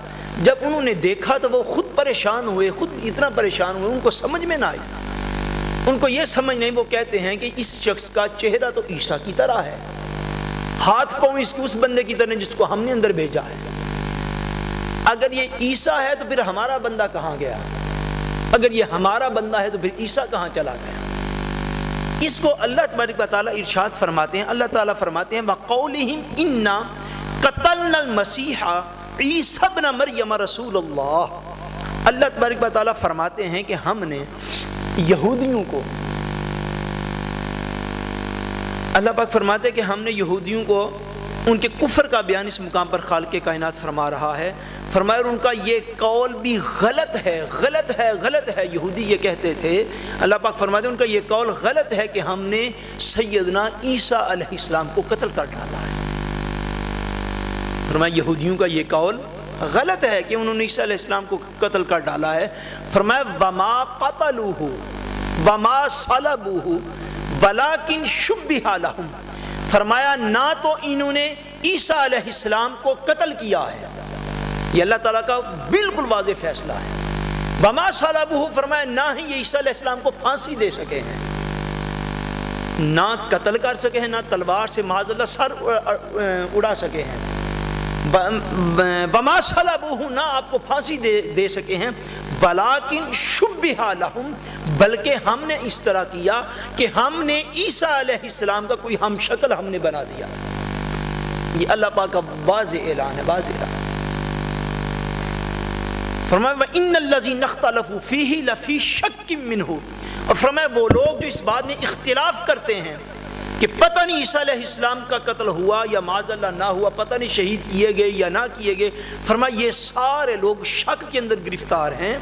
جب انہوں نے دیکھا تو وہ خود پریشان ہوئے، خود اتنا پریشان ہوئے ان کو سمجھ میں نہ آئی، ان کو یہ سمجھ نہیں۔ وہ کہتے ہیں کہ اس شخص کا چہرہ تو عیسیٰ کی طرح ہے، ہاتھ پاؤں اس بندے کی طرح جس کو ہم نے اندر بھیجا ہے۔ اگر یہ عیسیٰ ہے تو پھر ہمارا بندہ کہاں گیا؟ اگر یہ ہمارا بندہ ہے تو پھر عیسیٰ کہاں چلا گیا؟ اس کو اللہ تبارک و تعالیٰ ارشاد فرماتے ہیں، اللہ تعالیٰ فرماتے ہیں وَقَوْلِهِمْ إِنَّا قَتَلْنَا الْمَسِيحَ عِيسَى ابْنَ مَرْيَمَ رَسُولَ اللَّهِ۔ اللہ تبارک و تعالیٰ فرماتے ہیں کہ ہم نے یہودیوں کو، اللہ پاک فرماتے ہیں کہ ہم نے یہودیوں کو ان کے کفر کا بیان اس مقام پر خالق کائنات فرما رہا ہے، فرمایا اور ان کا یہ قول بھی غلط ہے، غلط ہے، غلط ہے۔ یہودی یہ کہتے تھے، اللہ پاک فرماتے ہیں ان کا یہ قول غلط ہے کہ ہم نے سیدنا عیسیٰ علیہ السلام کو قتل کر ڈالا ہے۔ فرمایا یہودیوں کا یہ قول غلط ہے کہ انہوں نے عیسیٰ علیہ السلام کو قتل کر ڈالا ہے۔ فرمایا وما قتلوہ وما صلبوہ ولکن شبہ لہم، فرمایا نہ تو انہوں نے عیسیٰ علیہ السلام کو قتل کیا ہے، یہ اللہ تعالیٰ کا بالکل واضح فیصلہ ہے۔ وما صلبوہ، فرمایا نہ ہی یہ عیسیٰ علیہ السلام کو پھانسی دے سکے ہیں، نہ قتل کر سکے ہیں، نہ تلوار سے معاذ اللہ سر اڑا سکے ہیں۔ وما صلبوہ، نہ آپ کو پھانسی دے سکے ہیں، ولیکن شبہ لہم، بلکہ ہم نے اس طرح کیا کہ ہم نے عیسیٰ علیہ السلام کا کوئی ہم شکل ہم نے بنا دیا۔ یہ اللہ پاک کا واضح اعلان ہے، واضح اعلان۔ فرمایا وَإِنَّ الَّذِينَ اخْتَلَفُوا فِيهِ لَفِي شَكٍّ مِّنْهُ، اور فرمایا وہ لوگ جو اس بات میں اختلاف کرتے ہیں کہ پتہ نہیں عیسیٰ علیہ السلام کا قتل ہوا یا معاذ اللہ نہ ہوا، پتہ نہیں شہید کیے گئے یا نہ کیے گئے، فرمایا یہ سارے لوگ شک کے اندر گرفتار ہیں۔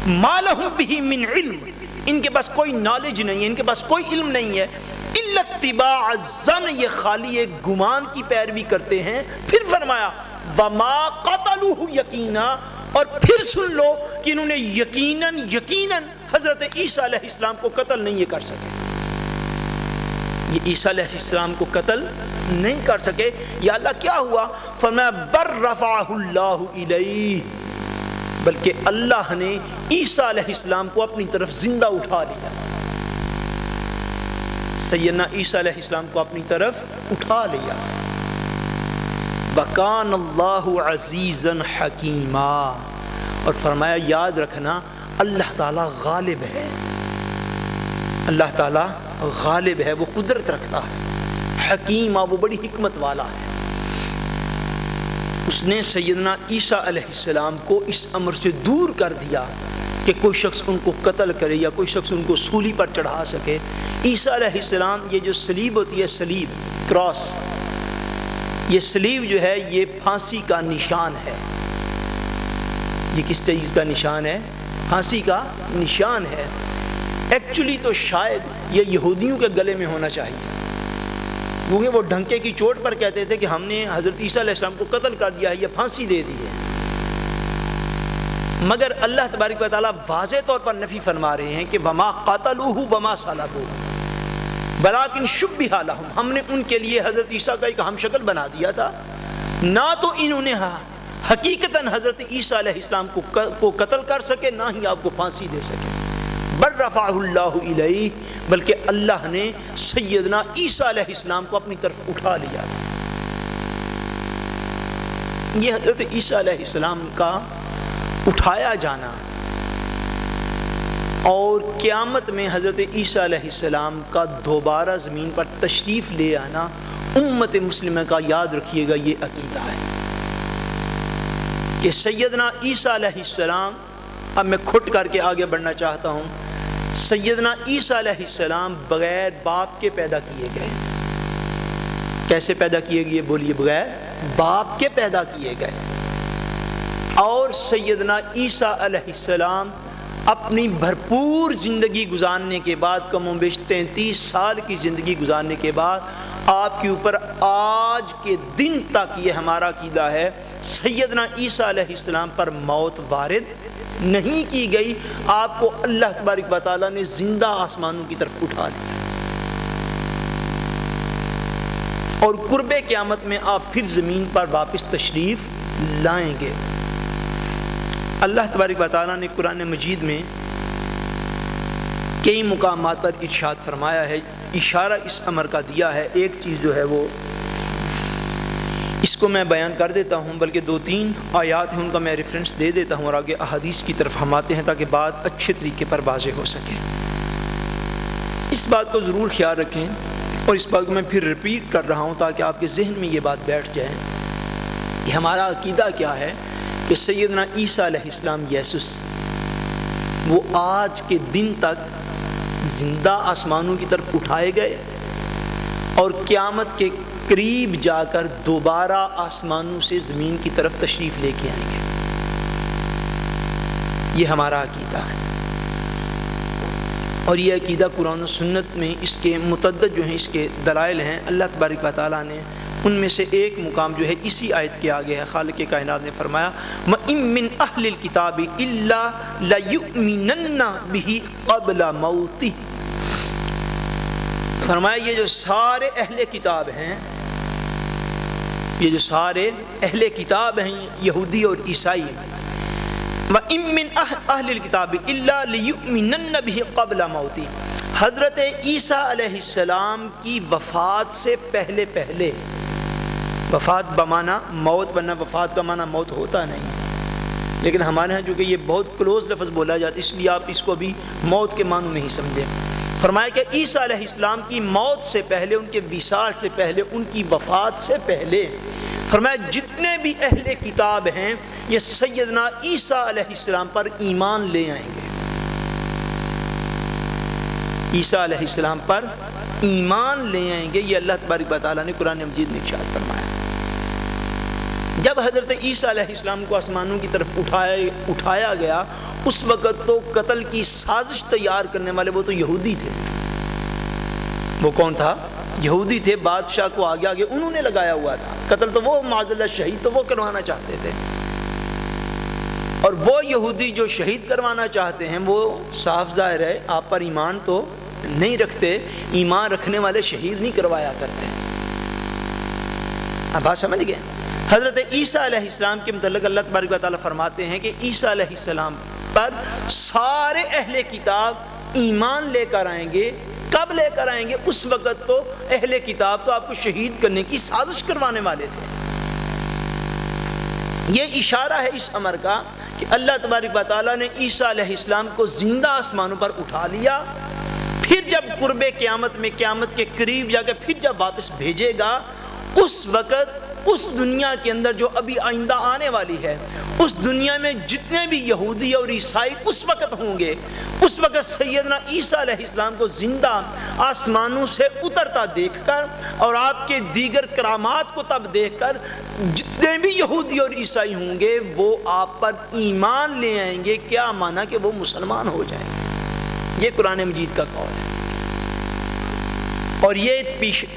مَا لَهُم بِهِ مِنْ عِلْمٍ، ان کے پاس کوئی نالج نہیں ہے، ان کے پاس کوئی علم نہیں ہے، إِلَّا اتِّبَاعَ الظَّنِّ، یہ خالی ایک گمان کی پیروی کرتے ہیں۔ پھر فرمایا وَمَا قَتَلُوهُ يَقِينًا، اور پھر سن لو کہ انہوں نے یقیناً حضرت عیسیٰ علیہ السلام کو قتل نہیں کر سکے، یہ عیسیٰ علیہ السلام کو قتل نہیں کر سکے۔ یا اللہ کیا ہوا؟ فرمایا بر رفعہ اللہ الیہ، بلکہ اللہ نے عیسیٰ علیہ السلام کو اپنی طرف زندہ اٹھا لیا، سیدنا عیسیٰ علیہ السلام کو اپنی طرف اٹھا لیا۔ وَكَانَ اللَّهُ عَزِيزًا حَكِيمًا، اور فرمایا یاد رکھنا اللہ تعالیٰ غالب ہے، اللہ تعالیٰ غالب ہے، وہ قدرت رکھتا ہے، حکیمہ وہ بڑی حکمت والا ہے۔ اس نے سیدنا عیسیٰ علیہ السلام کو اس امر سے دور کر دیا کہ کوئی شخص ان کو قتل کرے یا کوئی شخص ان کو سولی پر چڑھا سکے۔ عیسیٰ علیہ السلام، یہ جو صلیب ہوتی ہے، صلیب کراس، یہ صلیب جو ہے یہ پھانسی کا نشان ہے۔ یہ کس چیز کا نشان ہے؟ پھانسی کا نشان ہے۔ ایکچولی تو شاید یہ یہودیوں کے گلے میں ہونا چاہیے، کیونکہ وہ ڈھنکے کی چوٹ پر کہتے تھے کہ ہم نے حضرت عیسیٰ علیہ السلام کو قتل کر دیا ہے یا پھانسی دے دی ہے۔ مگر اللہ تبارک و تعالیٰ واضح طور پر نفی فرما رہے ہیں کہ وما قتلوہ وما صلبوہ بلاکن شبہ لہم، ہم نے ان کے لیے حضرت عیسیٰ کا ایک ہم شکل بنا دیا تھا، نہ تو انہوں نے حقیقتاً حضرت عیسیٰ علیہ السلام کو قتل کر سکے، نہ ہی آپ کو پھانسی دے سکے۔ بر رفعہ اللہ الیہ، بلکہ اللہ نے سیدنا عیسیٰ علیہ السلام کو اپنی طرف اٹھا لیا۔ یہ حضرت عیسیٰ علیہ السلام کا اٹھایا جانا اور قیامت میں حضرت عیسیٰ علیہ السلام کا دوبارہ زمین پر تشریف لے آنا، امت مسلمہ کا یاد رکھیے گا یہ عقیدہ ہے کہ سیدنا عیسیٰ علیہ السلام اب میں کھٹ کر کے آگے بڑھنا چاہتا ہوں۔ سیدنا عیسیٰ علیہ السلام بغیر باپ کے پیدا کیے گئے۔ کیسے پیدا کیے گئے؟ بولیے، بغیر باپ کے پیدا کیے گئے۔ اور سیدنا عیسیٰ علیہ السلام اپنی بھرپور زندگی گزارنے کے بعد، کم و بیش 33 سال کی زندگی گزارنے کے بعد، آپ کے اوپر آج کے دن تک یہ ہمارا عقیدہ ہے، سیدنا عیسیٰ علیہ السلام پر موت وارد نہیں کی گئی۔ آپ کو اللہ تبارک و تعالیٰ نے زندہ آسمانوں کی طرف اٹھا لیا، اور قرب قیامت میں آپ پھر زمین پر واپس تشریف لائیں گے۔ اللہ تبارک و تعالیٰ نے قرآن مجید میں کئی مقامات پر ارشاد فرمایا ہے، اشارہ اس امر کا دیا ہے۔ ایک چیز جو ہے وہ اس کو میں بیان کر دیتا ہوں، بلکہ 2-3 آیات ہیں ان کا میں ریفرنس دے دیتا ہوں، اور آگے احادیث کی طرف ہم آتے ہیں تاکہ بات اچھے طریقے پر واضح ہو سکے۔ اس بات کو ضرور خیال رکھیں، اور اس بات کو میں پھر ریپیٹ کر رہا ہوں تاکہ آپ کے ذہن میں یہ بات بیٹھ جائے کہ ہمارا عقیدہ کیا ہے، کہ سیدنا عیسیٰ علیہ السلام یسوع وہ آج کے دن تک زندہ آسمانوں کی طرف اٹھائے گئے، اور قیامت کے قریب جا کر دوبارہ آسمانوں سے زمین کی طرف تشریف لے کے آئیں گے۔ یہ ہمارا عقیدہ ہے، اور یہ عقیدہ قرآن و سنت میں اس کے متعدد جو ہیں اس کے دلائل ہیں۔ اللہ تبارک و تعالیٰ نے ان میں سے ایک مقام جو ہے اسی آیت کے آگے ہے، خالق کائنات نے فرمایا وَإِن مِّنْ أَهْلِ الْكِتَابِ إِلَّا لَيُؤْمِنَنَّ بِهِ قَبْلَ مَوْتِهِ۔ فرمایا یہ جو سارے اہل کتاب ہیں، یہ جو سارے اہل کتاب ہیں، یہودی اور عیسائی، وَإِن مِّنْ أَهْلِ الْكِتَابِ إِلَّا لِيُؤْمِنَنَّ بِهِ قَبْلَ مَوْتِهِ۔ حضرت عیسیٰ علیہ السلام کی وفات سے پہلے پہلے، وفات بمانا موت، ورنہ وفات کا معنی موت ہوتا نہیں، لیکن ہمارے ہاں چونکہ یہ بہت کلوز لفظ بولا جاتا ہے، اس لیے آپ اس کو بھی موت کے معنی میں ہی سمجھیں۔ فرمایا کہ عیسیٰ علیہ السلام کی موت سے پہلے، ان کے وصال سے پہلے، ان کی وفات سے پہلے، فرمایا جتنے بھی اہل کتاب ہیں یہ سیدنا عیسیٰ علیہ السلام پر ایمان لے آئیں گے۔ عیسیٰ علیہ السلام پر ایمان لے آئیں گے، یہ اللہ تبارک و تعالیٰ نے قرآن مجید میں ارشاد فرمایا۔ جب حضرت عیسیٰ علیہ السلام کو آسمانوں کی طرف اٹھایا گیا، اس وقت تو قتل کی سازش تیار کرنے والے وہ تو یہودی تھے۔ وہ کون تھا؟ یہودی تھے، بادشاہ کو آگے آگے انہوں نے لگایا ہوا تھا۔ قتل تو وہ معاذ اللہ شہید تو وہ کروانا چاہتے تھے، اور وہ یہودی جو شہید کروانا چاہتے ہیں وہ صاف ظاہر ہے آپ پر ایمان تو نہیں رکھتے، ایمان رکھنے والے شہید نہیں کروایا کرتے۔ اب بات سمجھ گئے؟ حضرت عیسیٰ علیہ السلام کے متعلق اللہ تبارک و تعالیٰ فرماتے ہیں کہ عیسیٰ علیہ السلام پر سارے اہل کتاب ایمان لے کر آئیں گے۔ کب لے کر آئیں گے؟ اس وقت تو اہل کتاب تو آپ کو شہید کرنے کی سازش کروانے والے تھے۔ یہ اشارہ ہے اس امر کا کہ اللہ تبارک و تعالیٰ نے عیسیٰ علیہ السلام کو زندہ آسمانوں پر اٹھا لیا، پھر جب قرب قیامت میں، قیامت کے قریب جا کے پھر جب واپس بھیجے گا، اس وقت اس دنیا کے اندر جو ابھی آئندہ آنے والی ہے، اس دنیا میں جتنے بھی یہودی اور عیسائی اس وقت ہوں گے، اس وقت سیدنا عیسیٰ علیہ السلام کو زندہ آسمانوں سے اترتا دیکھ کر اور آپ کے دیگر کرامات کو تب دیکھ کر جتنے بھی یہودی اور عیسائی ہوں گے وہ آپ پر ایمان لے آئیں گے۔ کیا مانا کہ وہ مسلمان ہو جائیں گے۔ یہ قرآن مجید کا قول ہے، اور یہ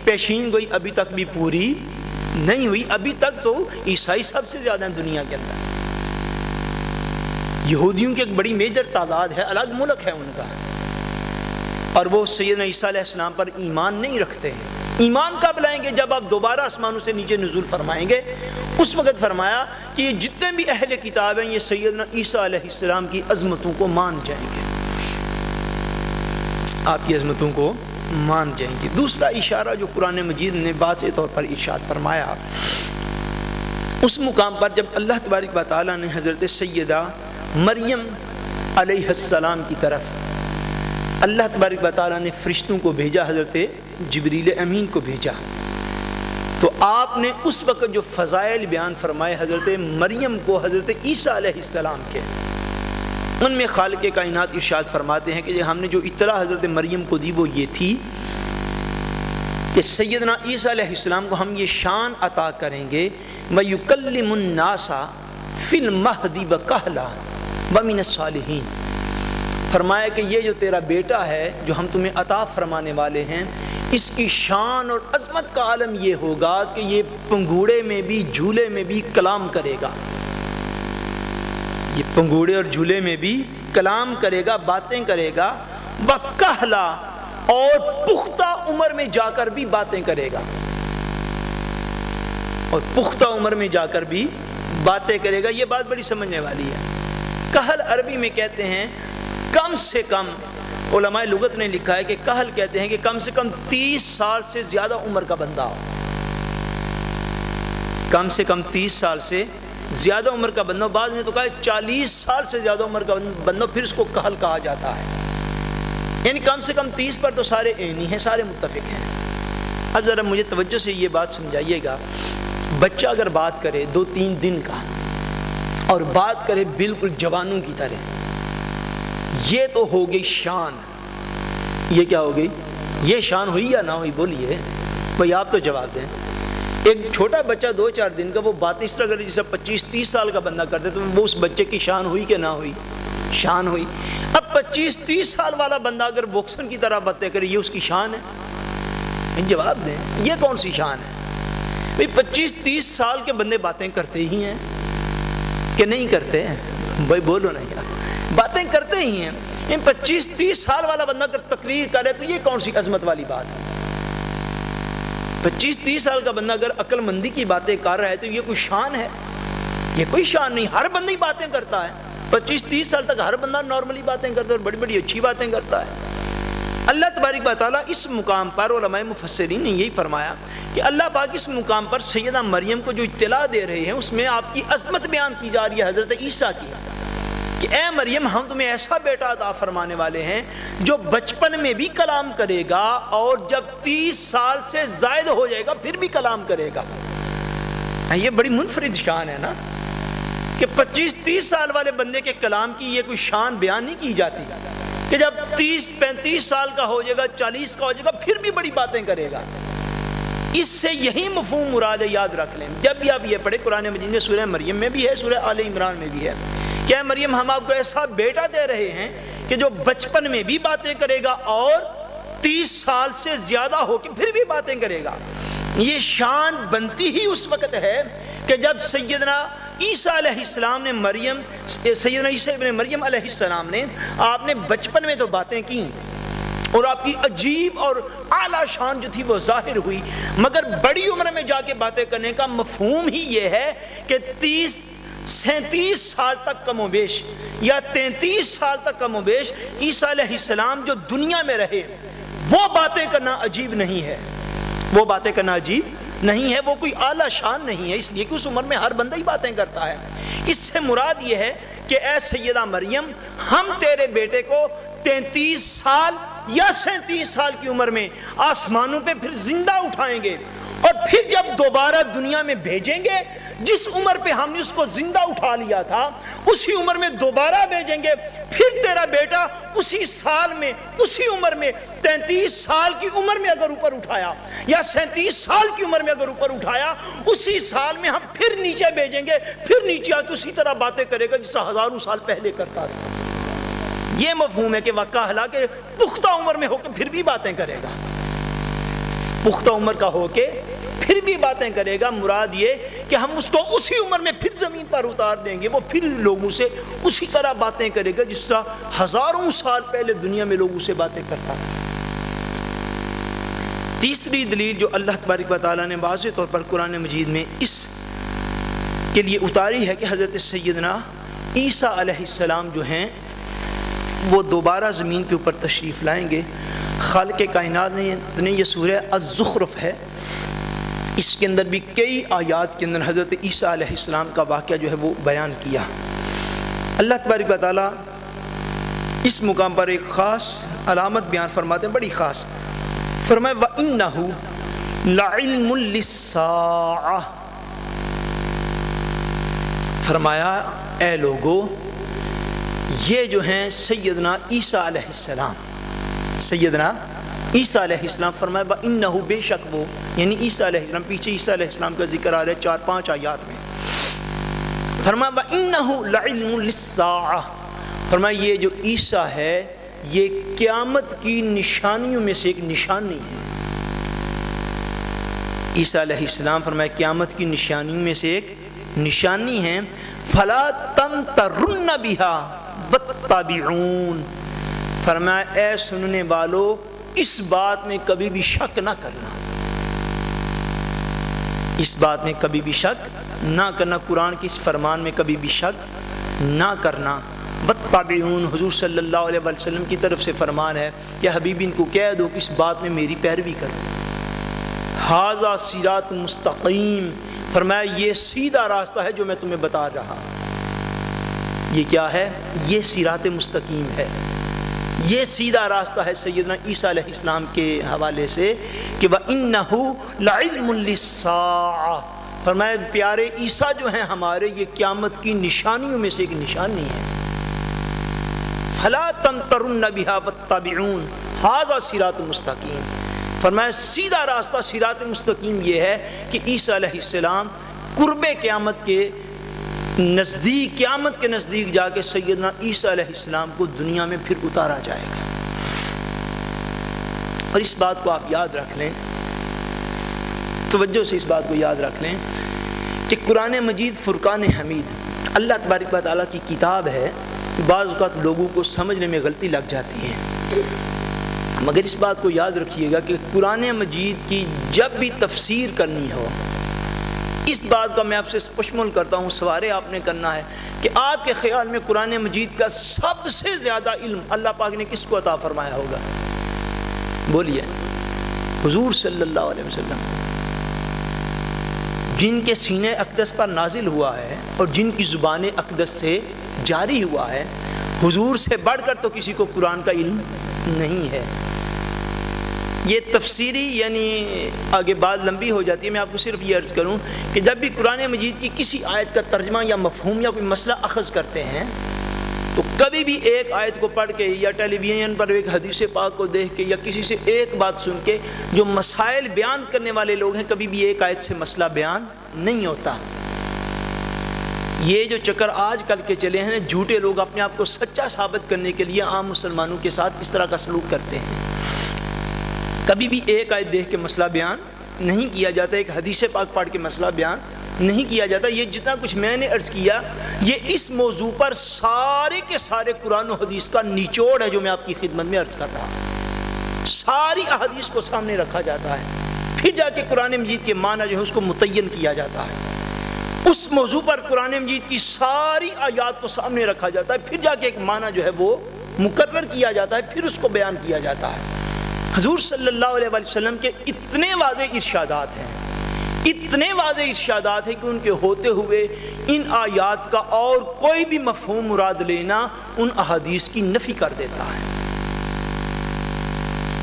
پیشین گوئی ابھی تک بھی پوری نہیں ہوئی۔ ابھی تک تو عیسائی سب سے زیادہ ہیں دنیا کے اندر، یہودیوں کی ایک بڑی میجر تعداد ہے، الگ ملک ہے ان کا، اور وہ سیدنا عیسیٰ علیہ السلام پر ایمان نہیں رکھتے ہیں۔ ایمان کب لائیں گے؟ جب آپ دوبارہ آسمانوں سے نیچے نزول فرمائیں گے، اس وقت فرمایا کہ یہ جتنے بھی اہل کتاب ہیں یہ سیدنا عیسیٰ علیہ السلام کی عظمتوں کو مان جائیں گے، آپ کی عظمتوں کو مان جائیں گے۔ دوسرا اشارہ جو قرآن مجید نے واضح طور پر ارشاد فرمایا، اس مقام پر جب اللہ تبارک و تعالیٰ نے حضرت سیدہ مریم علیہ السلام کی طرف اللہ تبارک و تعالیٰ نے فرشتوں کو بھیجا، حضرت جبریل امین کو بھیجا، تو آپ نے اس وقت جو فضائل بیان فرمائے حضرت مریم کو حضرت عیسیٰ علیہ السلام کے، ان میں خالق کائنات ارشاد فرماتے ہیں کہ ہم نے جو اطلاع حضرت مریم کو دی وہ یہ تھی کہ سیدنا عیسیٰ علیہ السلام کو ہم یہ شان عطا کریں گے وَيُكَلِّمُ النَّاسَ فِي الْمَهْدِ وَكَهْلًا وَمِنَ الصَّالِحِينَ، فرمایا کہ یہ جو تیرا بیٹا ہے جو ہم تمہیں عطا فرمانے والے ہیں، اس کی شان اور عظمت کا عالم یہ ہوگا کہ یہ پنگوڑے میں بھی جھولے میں بھی کلام کرے گا، یہ پنگوڑے اور جھولے میں بھی کلام کرے گا، باتیں کرے گا، وَكَهْلًا، اور پختہ عمر میں جا کر بھی باتیں کرے گا، اور پختہ عمر میں جا کر بھی باتیں کرے گا۔ یہ بات بڑی سمجھنے والی ہے۔ کہل عربی میں کہتے ہیں کم سے کم، علماء لغت نے لکھا ہے کہ کہل کہتے ہیں کہ کم سے کم 30 سال سے زیادہ عمر کا بندہ ہو، کم سے کم 30 سال سے زیادہ عمر کا بندہ ہو، بعض نے تو کہا 40 سال سے زیادہ عمر کا بندہ ہو، پھر اس کو کہل کہا جاتا ہے۔ یعنی کم سے کم 30 پر تو سارے عینی ہیں، سارے متفق ہیں۔ اب ذرا مجھے توجہ سے یہ بات سمجھائیے گا، بچہ اگر بات کرے 2-3 دن کا اور بات کرے بالکل جوانوں کی طرح، یہ تو ہو گئی شان۔ یہ کیا ہو گئی؟ یہ شان ہوئی یا نہ ہوئی؟ بولیے بھائی، آپ تو جواب دیں۔ ایک چھوٹا بچہ 2-4 دن کا وہ بات اس طرح کرے جیسے 25-30 سال کا بندہ کرتے، تو وہ اس بچے کی شان ہوئی کہ نہ ہوئی؟ شان ہوئی۔ اب 25-30 سال والا بندہ اگر بوکسن کی طرح باتیں کرے، یہ اس کی شان ہے؟ جواب دیں، یہ کون سی شان ہے؟ بھئی 25-30 سال کے بندے باتیں کرتے ہی ہیں کہ نہیں کرتے ہیں؟ بھائی بولو نا یار، باتیں کرتے ہی ہیں۔ ان 25-30 سال والا بندہ اگر تقریر کرے تو یہ کون سی عظمت والی بات ہے؟ 25-30 سال کا بندہ اگر عقل مندی کی باتیں کر رہا ہے تو یہ کوئی شان ہے؟ یہ کوئی شان نہیں۔ ہر بندہ ہی باتیں کرتا ہے، 25-30 سال تک ہر بندہ نارملی باتیں کرتا ہے اور بڑی بڑی اچھی باتیں کرتا ہے۔ اللہ تبارک و تعالیٰ اس مقام پر، علماء مفسرین نے یہی فرمایا کہ اللہ پاک اس مقام پر سیدہ مریم کو جو اطلاع دے رہے ہیں اس میں آپ کی عظمت بیان کی جا رہی ہے، حضرت عیسیٰ کی، کہ اے مریم ہم تمہیں ایسا بیٹا عطا فرمانے والے ہیں جو بچپن میں بھی کلام کرے گا اور جب 30 سال سے زائد ہو جائے گا پھر بھی کلام کرے گا۔ یہ بڑی منفرد شان ہے نا، کہ 25-30 سال والے بندے کے کلام کی یہ کوئی شان بیان نہیں کی جاتی کہ جب 30-35 سال کا ہو جائے گا، 40 کا ہو جائے گا پھر بھی بڑی باتیں کرے گا۔ اس سے یہی مفہوم مراد ہے، یاد رکھ لیں۔ جب بھی آپ یہ پڑھیں قرآن مجید میں، سورہ مریم میں بھی ہے، سورہ آل عمران میں بھی ہے کہ اے مریم ہم آپ کو ایسا بیٹا دے رہے ہیں کہ جو بچپن میں بھی باتیں کرے گا اور 30 سال سے زیادہ ہو کے پھر بھی باتیں کرے گا۔ یہ شان بنتی ہی اس وقت ہے کہ جب سیدنا عیسیٰ علیہ السلام نے سیدنا عیسیٰ ابن مریم علیہ السلام نے، آپ نے بچپن میں تو باتیں کی اور آپ کی عجیب اور اعلیٰ شان جو تھی وہ ظاہر ہوئی، مگر بڑی عمر میں جا کے باتیں کرنے کا مفہوم ہی یہ ہے کہ 30-37 سال تک کم و بیش یا 33 سال تک کم و بیش عیسیٰ علیہ السلام جو دنیا میں رہے، وہ باتیں کرنا عجیب نہیں ہے، وہ باتیں کرنا عجیب نہیں ہے، وہ کوئی اعلیٰ شان نہیں ہے، اس لیے کہ اس عمر میں ہر بندہ ہی باتیں کرتا ہے۔ اس سے مراد یہ ہے کہ اے سیدہ مریم ہم تیرے بیٹے کو 33 سال یا 37 سال کی عمر میں آسمانوں پہ پھر زندہ اٹھائیں گے، اور پھر جب دوبارہ دنیا میں بھیجیں گے، جس عمر پہ ہم نے اس کو زندہ اٹھا لیا تھا اسی عمر میں دوبارہ بھیجیں گے، پھر تیرا بیٹا اسی سال میں، اسی عمر میں 33 سال کی عمر میں اگر اوپر اٹھایا یا 37 سال کی عمر میں اگر اوپر اٹھایا، اسی سال میں ہم پھر نیچے بھیجیں گے، پھر نیچے آ کے اسی طرح باتیں کرے گا جس طرح ہزاروں سال پہلے کرتا تھا۔ یہ مفہوم ہے کہ وقاحلہ کے پختہ عمر میں ہو کے پھر بھی باتیں کرے گا، پختہ عمر کا ہو کے پھر بھی باتیں کرے گا۔ مراد یہ کہ ہم اس کو اسی عمر میں پھر زمین پر اتار دیں گے، وہ پھر لوگوں سے اسی طرح باتیں کرے گا جس طرح ہزاروں سال پہلے دنیا میں لوگوں سے باتیں کرتا تھا۔ تیسری دلیل جو اللہ تبارک و تعالیٰ نے واضح طور پر قرآن مجید میں اس کے لیے اتاری ہے کہ حضرت سیدنا عیسیٰ علیہ السلام جو ہیں وہ دوبارہ زمین کے اوپر تشریف لائیں گے۔ خالق کائنات نے یہ سورہ الزخرف ہے، اس کے اندر بھی کئی آیات کے اندر حضرت عیسیٰ علیہ السلام کا واقعہ جو ہے وہ بیان کیا۔ اللہ تبارک و تعالیٰ اس مقام پر ایک خاص علامت بیان فرماتے ہیں، بڑی خاص، فرمائے وَإِنَّهُ لَعِلْمٌ لِلسَّاعَةِ، فرمایا اے لوگو یہ جو ہیں سیدنا عیسیٰ علیہ السلام، سیدنا عیسیٰ علیہ السلام، فرمایا بَإِنَّهُ بے شک وہ، یعنی عیسیٰ علیہ السلام، پیچھے عیسیٰ علیہ السلام کا ذکر آ رہا ہے 4-5 آیات میں، فرمایا بَإِنَّهُ لَعِلْمٌ لِلسَّاعَةِ، فرمایا یہ جو عیسیٰ ہے یہ قیامت کی نشانیوں میں سے ایک نشانی ہے۔ عیسیٰ علیہ السلام فرمایا قیامت کی نشانیوں میں سے ایک نشانی ہے، فَلَا تَمْتَرُنَّ بِهَا وَاتَّبِعُونَ، فرمایا اے سننے والو اس بات میں کبھی بھی شک نہ کرنا، اس بات میں کبھی بھی شک نہ کرنا، قرآن کی اس فرمان میں کبھی بھی شک نہ کرنا۔ وَاتَّبِعُونَ، حضور صلی اللہ علیہ وسلم کی طرف سے فرمان ہے کہ حبیب ان کو کہہ دو کہ اس بات میں میری پیروی کرو۔ ھذا صراط مستقیم، فرمایا یہ سیدھا راستہ ہے جو میں تمہیں بتا رہا، یہ کیا ہے؟ یہ صراط مستقیم ہے، یہ سیدھا راستہ ہے سیدنا عیسیٰ علیہ السلام کے حوالے سے کہ وَإِنَّهُ لَعِلْمٌ لِلسَّاعَةِ، فرمایا پیارے عیسیٰ جو ہیں ہمارے یہ قیامت کی نشانیوں میں سے ایک نشانی ہے۔ فَلَا تَمْتَرُنَّ بِهَا وَاتَّبِعُونَ ھذا صراط مستقیم، فرمایا سیدھا راستہ صراط مستقیم یہ ہے کہ عیسیٰ علیہ السلام قرب قیامت کے نزدیک، قیامت کے نزدیک جا کے سیدنا عیسیٰ علیہ السلام کو دنیا میں پھر اتارا جائے گا۔ اور اس بات کو آپ یاد رکھ لیں، توجہ سے اس بات کو یاد رکھ لیں کہ قرآن مجید فرقان حمید اللہ تبارک و تعالیٰ کی کتاب ہے، بعض اوقات لوگوں کو سمجھنے میں غلطی لگ جاتی ہے، مگر اس بات کو یاد رکھیے گا کہ قرآن مجید کی جب بھی تفسیر کرنی ہو، اس بات کا میں آپ سے پشمول کرتا ہوں، سوارے آپ نے کرنا ہے کہ آپ کے خیال میں قرآن مجید کا سب سے زیادہ علم اللہ پاک نے کس کو عطا فرمایا ہوگا؟ بولیے، حضور صلی اللہ علیہ وسلم، جن کے سینے اقدس پر نازل ہوا ہے اور جن کی زبان اقدس سے جاری ہوا ہے، حضور سے بڑھ کر تو کسی کو قرآن کا علم نہیں ہے۔ یہ تفسیری یعنی آگے بات لمبی ہو جاتی ہے، میں آپ کو صرف یہ عرض کروں کہ جب بھی قرآن مجید کی کسی آیت کا ترجمہ یا مفہوم یا کوئی مسئلہ اخذ کرتے ہیں تو کبھی بھی ایک آیت کو پڑھ کے یا ٹیلی ویژن پر ایک حدیث پاک کو دیکھ کے یا کسی سے ایک بات سن کے، جو مسائل بیان کرنے والے لوگ ہیں، کبھی بھی ایک آیت سے مسئلہ بیان نہیں ہوتا۔ یہ جو چکر آج کل کے چلے ہیں، جھوٹے لوگ اپنے آپ کو سچا ثابت کرنے کے لیے عام مسلمانوں کے ساتھ اس طرح کا سلوک کرتے ہیں، کبھی بھی ایک آیت دیکھ کے مسئلہ بیان نہیں کیا جاتا، ایک حدیث پاک پڑھ کے مسئلہ بیان نہیں کیا جاتا۔ یہ جتنا کچھ میں نے عرض کیا یہ اس موضوع پر سارے کے سارے قرآن و حدیث کا نچوڑ ہے جو میں آپ کی خدمت میں عرض کر رہا ہوں۔ ساری احادیث کو سامنے رکھا جاتا ہے، پھر جا کے قرآن مجید کے معنی جو ہے اس کو متعین کیا جاتا ہے، اس موضوع پر قرآن مجید کی ساری آیات کو سامنے رکھا جاتا ہے، پھر جا کے ایک معنی جو ہے وہ مقرر کیا جاتا ہے، پھر اس کو بیان کیا جاتا ہے۔ حضور صلی اللہ علیہ وسلم کے اتنے واضح ارشادات ہیں، اتنے واضح ارشادات ہیں کہ ان کے ہوتے ہوئے ان آیات کا اور کوئی بھی مفہوم مراد لینا ان احادیث کی نفی کر دیتا ہے،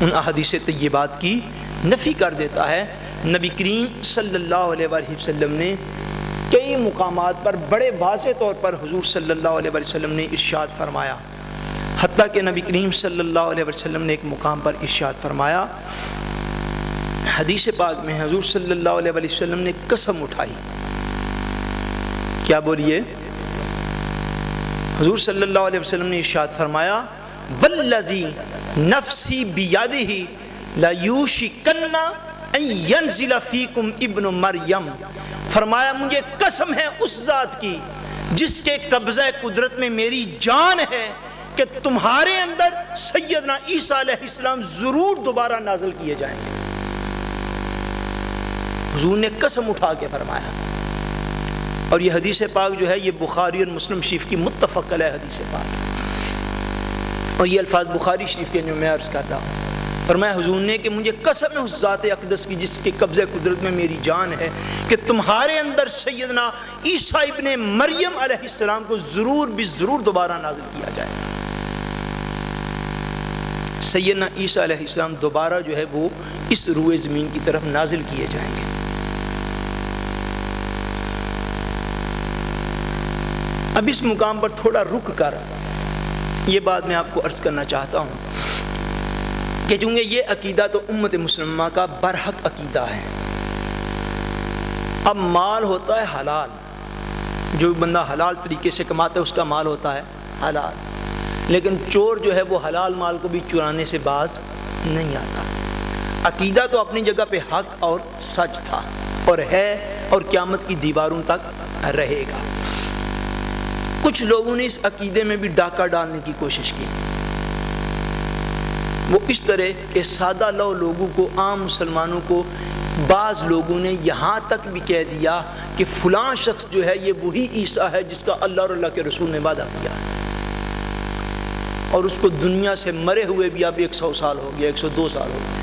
ان احادیث طیبات کی نفی کر دیتا ہے۔ نبی کریم صلی اللہ علیہ وسلم نے کئی مقامات پر بڑے واضح طور پر حضور صلی اللہ علیہ وسلم نے ارشاد فرمایا، حتیٰ کہ نبی کریم صلی اللہ علیہ وسلم نے ایک مقام پر ارشاد فرمایا، حدیث پاک میں حضور صلی اللہ علیہ وسلم نے قسم اٹھائی، کیا بولیے؟ حضور صلی اللہ علیہ وسلم نے ارشاد فرمایا، والذی نفسی بیدہ لیوشکن ان ینزل فیکم ابن مریم، فرمایا مجھے قسم ہے اس ذات کی جس کے قبضہ قدرت میں میری جان ہے کہ تمہارے اندر سیدنا عیسیٰ علیہ السلام ضرور دوبارہ نازل کیے جائیں گے۔ حضور نے قسم اٹھا کے فرمایا، اور یہ حدیث پاک جو ہے یہ بخاری اور مسلم شریف کی متفق علیہ حدیث پاک ہے، اور یہ الفاظ بخاری شریف کے جو میں عرض کرتا ہوں۔ فرمایا حضور نے کہ مجھے قسم ہے اس ذات اقدس کی جس کے قبضہ قدرت میں میری جان ہے کہ تمہارے اندر سیدنا عیسیٰ ابن مریم علیہ السلام کو ضرور بھی ضرور دوبارہ نازل کیا جائے گا۔ سیدنا عیسیٰ علیہ السلام دوبارہ جو ہے وہ اس روئے زمین کی طرف نازل کیے جائیں گے۔ اب اس مقام پر تھوڑا رک کر یہ بات میں آپ کو عرض کرنا چاہتا ہوں کہ چونکہ یہ عقیدہ تو امت مسلمہ کا برحق عقیدہ ہے. اب مال ہوتا ہے حلال، جو بندہ حلال طریقے سے کماتا ہے اس کا مال ہوتا ہے حلال، لیکن چور جو ہے وہ حلال مال کو بھی چرانے سے باز نہیں آتا. عقیدہ تو اپنی جگہ پہ حق اور سچ تھا اور ہے اور قیامت کی دیواروں تک رہے گا. کچھ لوگوں نے اس عقیدے میں بھی ڈاکہ ڈالنے کی کوشش کی. وہ اس طرح کہ سادہ لوگوں کو، عام مسلمانوں کو، بعض لوگوں نے یہاں تک بھی کہہ دیا کہ فلاں شخص جو ہے یہ وہی عیسیٰ ہے جس کا اللہ اور اللہ کے رسول نے وعدہ کیا ہے، اور اس کو دنیا سے مرے ہوئے بھی اب 100 سال ہو گیا، 102 سال ہو گیا.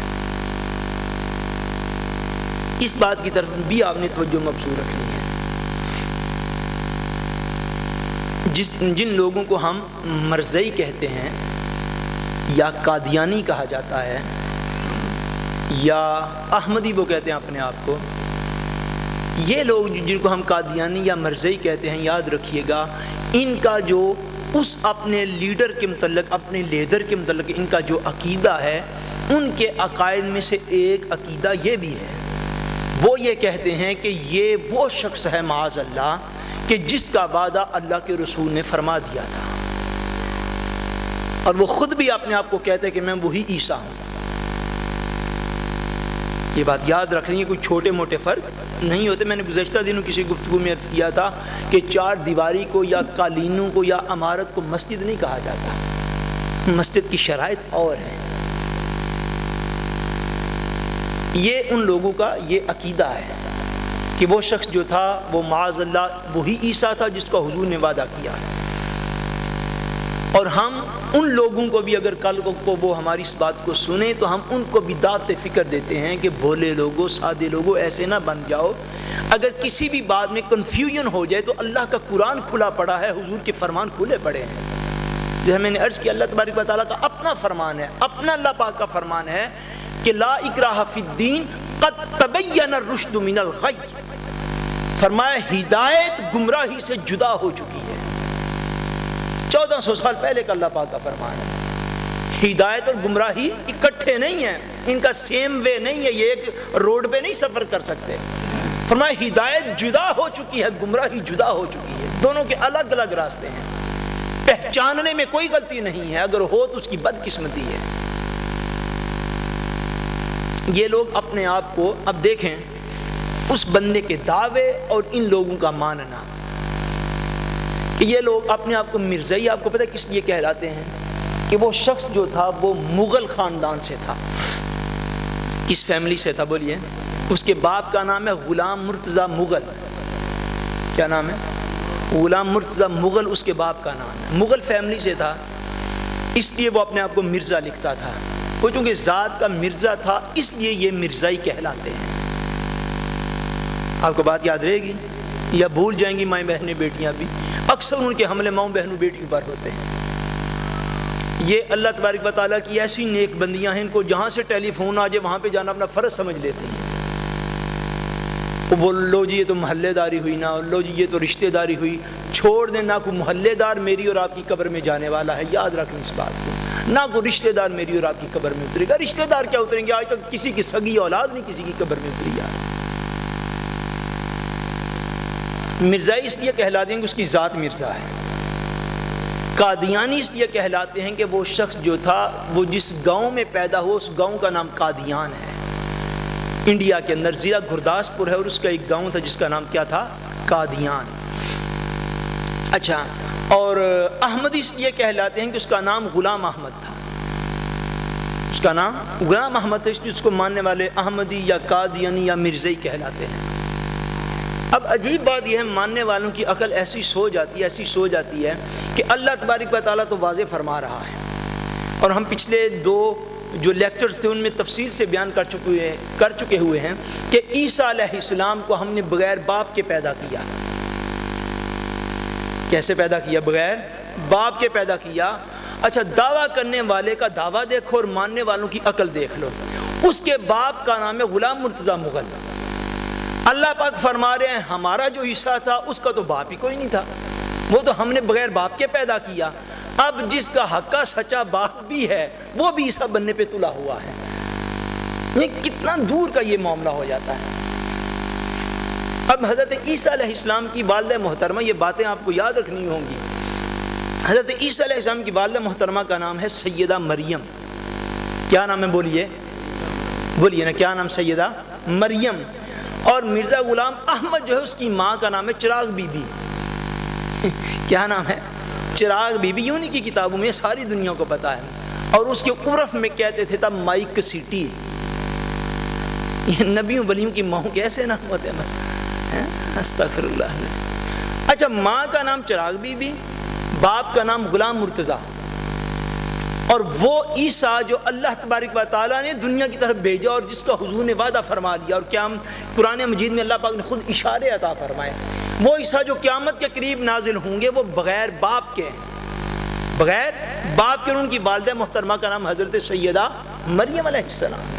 اس بات کی طرف بھی آپ نے توجہ مبذول رکھنی ہے. جن لوگوں کو ہم مرزئی کہتے ہیں یا قادیانی کہا جاتا ہے یا احمدی وہ کہتے ہیں اپنے آپ کو، یہ لوگ جن کو ہم قادیانی یا مرزئی کہتے ہیں، یاد رکھیے گا ان کا جو اس اپنے لیڈر کے متعلق، اپنے لیڈر کے متعلق ان کا جو عقیدہ ہے، ان کے عقائد میں سے ایک عقیدہ یہ بھی ہے. وہ یہ کہتے ہیں کہ یہ وہ شخص ہے معاذ اللہ کہ جس کا وعدہ اللہ کے رسول نے فرما دیا تھا، اور وہ خود بھی اپنے آپ کو کہتے ہیں کہ میں وہی عیسیٰ ہوں. یہ بات یاد رکھ لیں، کوئی چھوٹے موٹے فرق نہیں ہوتے. میں نے گزشتہ دنوں کسی گفتگو میں عرض کیا تھا کہ 4 دیواری کو یا قالینوں کو یا عمارت کو مسجد نہیں کہا جاتا، مسجد کی شرائط اور ہیں. یہ ان لوگوں کا یہ عقیدہ ہے کہ وہ شخص جو تھا وہ معاذ اللہ وہی عیسیٰ تھا جس کا حضور نے وعدہ کیا ہے. اور ہم ان لوگوں کو بھی اگر کل کو وہ ہماری اس بات کو سنیں تو ہم ان کو بھی دعوت فکر دیتے ہیں کہ بھولے لوگوں، سادے لوگوں، ایسے نہ بن جاؤ. اگر کسی بھی بات میں کنفیوژن ہو جائے تو اللہ کا قرآن کھلا پڑا ہے، حضور کے فرمان کھلے پڑے ہیں. جیسے میں نے عرض کیا اللہ تبارک و تعالیٰ کا اپنا فرمان ہے، اپنا اللہ پاک کا فرمان ہے کہ لا اکراہ فی الدین قد تبین الرشد من الغی. فرمایا ہدایت گمراہی سے جدا ہو چکی ہے. 1400 سال پہلے کا اللہ پاک کا فرمان ہے. ہدایت اور گمراہی اکٹھے نہیں ہیں، ان کا سیم وے نہیں ہے، یہ ایک روڈ پہ نہیں سفر کر سکتے. فرمایا ہدایت جدا ہو چکی ہے، گمراہی جدا ہو چکی ہے. دونوں کے الگ الگ راستے ہیں. پہچاننے میں کوئی غلطی نہیں ہے، اگر ہو تو اس کی بدقسمتی ہے. یہ لوگ اپنے آپ کو، اب دیکھیں اس بندے کے دعوے اور ان لوگوں کا ماننا کہ یہ لوگ اپنے آپ کو مرزائی، آپ کو پتہ کس لیے کہلاتے ہیں؟ کہ وہ شخص جو تھا وہ مغل خاندان سے تھا. کس فیملی سے تھا بولیے؟ اس کے باپ کا نام ہے غلام مرتضیٰ مغل. کیا نام ہے؟ غلام مرتضیٰ مغل اس کے باپ کا نام ہے. مغل فیملی سے تھا، اس لیے وہ اپنے آپ کو مرزا لکھتا تھا. وہ چونکہ ذات کا مرزا تھا اس لیے یہ مرزائی کہلاتے ہیں. آپ کو بات یاد رہے گی یا بھول جائیں گی مائیں بہنیں بیٹیاں بھی؟ اکثر ان کے حملے ماؤں بہنوں بیٹیوں پر ہوتے ہیں. یہ اللہ تبارک و تعالیٰ کی ایسی نیک بندیاں ہیں، ان کو جہاں سے ٹیلی فون آ جائے وہاں پہ جانا اپنا فرض سمجھ لیتے ہیں. وہ لو جی یہ تو محلے داری ہوئی، نہ لو جی یہ تو رشتہ داری ہوئی. چھوڑ دیں، نہ کوئی محلے دار میری اور آپ کی قبر میں جانے والا ہے، یاد رکھیں اس بات کو. نہ کوئی رشتہ دار میری اور آپ کی قبر میں اترے گا. رشتہ دار کیا اتریں گے؟ آج تک کسی کی سگی اولاد نہیں کسی کی قبر میں اتری. یار مرزائی اس لیے کہلاتے ہیں کہ اس کی ذات مرزا ہے. قادیانی اس لیے کہلاتے ہیں کہ وہ شخص جو تھا وہ جس گاؤں میں پیدا ہوا اس گاؤں کا نام قادیان ہے. انڈیا کے اندر ضلع گرداسپور ہے اور اس کا ایک گاؤں تھا جس کا نام کیا تھا؟ قادیان. اچھا، اور احمدی اس لیے کہلاتے ہیں کہ اس کا نام غلام احمد تھا. اس کا نام غلام احمد تھا، اس لیے اس کو ماننے والے احمدی یا قادیانی یا مرزائی کہلاتے ہیں. اب عجیب بات یہ ہے، ماننے والوں کی عقل ایسی سو جاتی ہے کہ اللہ تبارک و تعالیٰ تو واضح فرما رہا ہے، اور ہم پچھلے 2 جو لیکچرز تھے ان میں تفصیل سے بیان کر چکے ہوئے ہیں کہ عیسیٰ علیہ السلام کو ہم نے بغیر باپ کے پیدا کیا. کیسے پیدا کیا؟ بغیر باپ کے پیدا کیا. اچھا، دعویٰ کرنے والے کا دعویٰ دیکھو اور ماننے والوں کی عقل دیکھ لو. اس کے باپ کا نام ہے غلام مرتضیٰ مغل. اللہ پاک فرما رہے ہیں ہمارا جو عیسیٰ تھا اس کا تو باپ ہی کوئی نہیں تھا، وہ تو ہم نے بغیر باپ کے پیدا کیا. اب جس کا حقہ سچا باپ بھی ہے وہ بھی عیسیٰ بننے پہ تلا ہوا ہے. یہ کتنا دور کا یہ معاملہ ہو جاتا ہے. اب حضرت عیسیٰ علیہ السلام کی والدہ محترمہ، یہ باتیں آپ کو یاد رکھنی ہوں گی. حضرت عیسیٰ علیہ السلام کی والدہ محترمہ کا نام ہے سیدہ مریم. کیا نام ہے؟ بولیے نا، کیا نام؟ سیدہ مریم. اور مرزا غلام احمد جو ہے اس کی ماں کا نام ہے چراغ بی بی. کیا نام ہے؟ چراغ بی بی. یونی کی کتابوں میں ساری دنیا کو پتہ ہے. اور اس کے عرف میں کہتے تھے تب مائک سٹی. یہ نبیوں ولیوں کی ماں کیسے نام ہوتے ہیں؟ استغفر اللہ. اچھا، ماں کا نام چراغ بی بی، باپ کا نام غلام مرتضیٰ. اور وہ عیسیٰ جو اللہ تبارک و تعالیٰ نے دنیا کی طرف بھیجا اور جس کا حضور نے وعدہ فرما لیا، اور قرآن مجید میں اللہ پاک نے خود اشارے عطا فرمائے، وہ عیسیٰ جو قیامت کے قریب نازل ہوں گے وہ بغیر باپ کے ہیں. بغیر باپ کے. ان کی والدہ محترمہ کا نام حضرت سیدہ مریم علیہ السلام.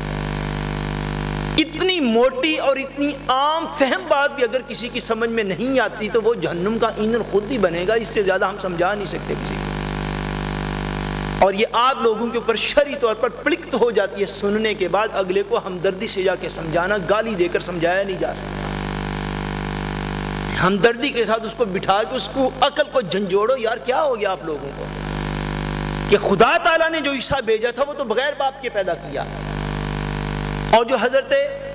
اتنی موٹی اور اتنی عام فہم بات بھی اگر کسی کی سمجھ میں نہیں آتی تو وہ جہنم کا ایندھن خود ہی بنے گا. اس سے زیادہ ہم سمجھا نہیں سکتے کسی کو. اور یہ آپ لوگوں کے اوپر شرعی طور پر پلکت ہو جاتی ہے. سننے کے بعد اگلے کو ہمدردی سے جا کے سمجھانا، گالی دے کر سمجھایا نہیں جا سکتا. ہمدردی کے ساتھ اس کو بٹھا کے اس کو عقل کو جھنجھوڑو. یار کیا ہو گیا آپ لوگوں کو کہ خدا تعالیٰ نے جو عیسیٰ بھیجا تھا وہ تو بغیر باپ کے پیدا کیا، اور جو حضرت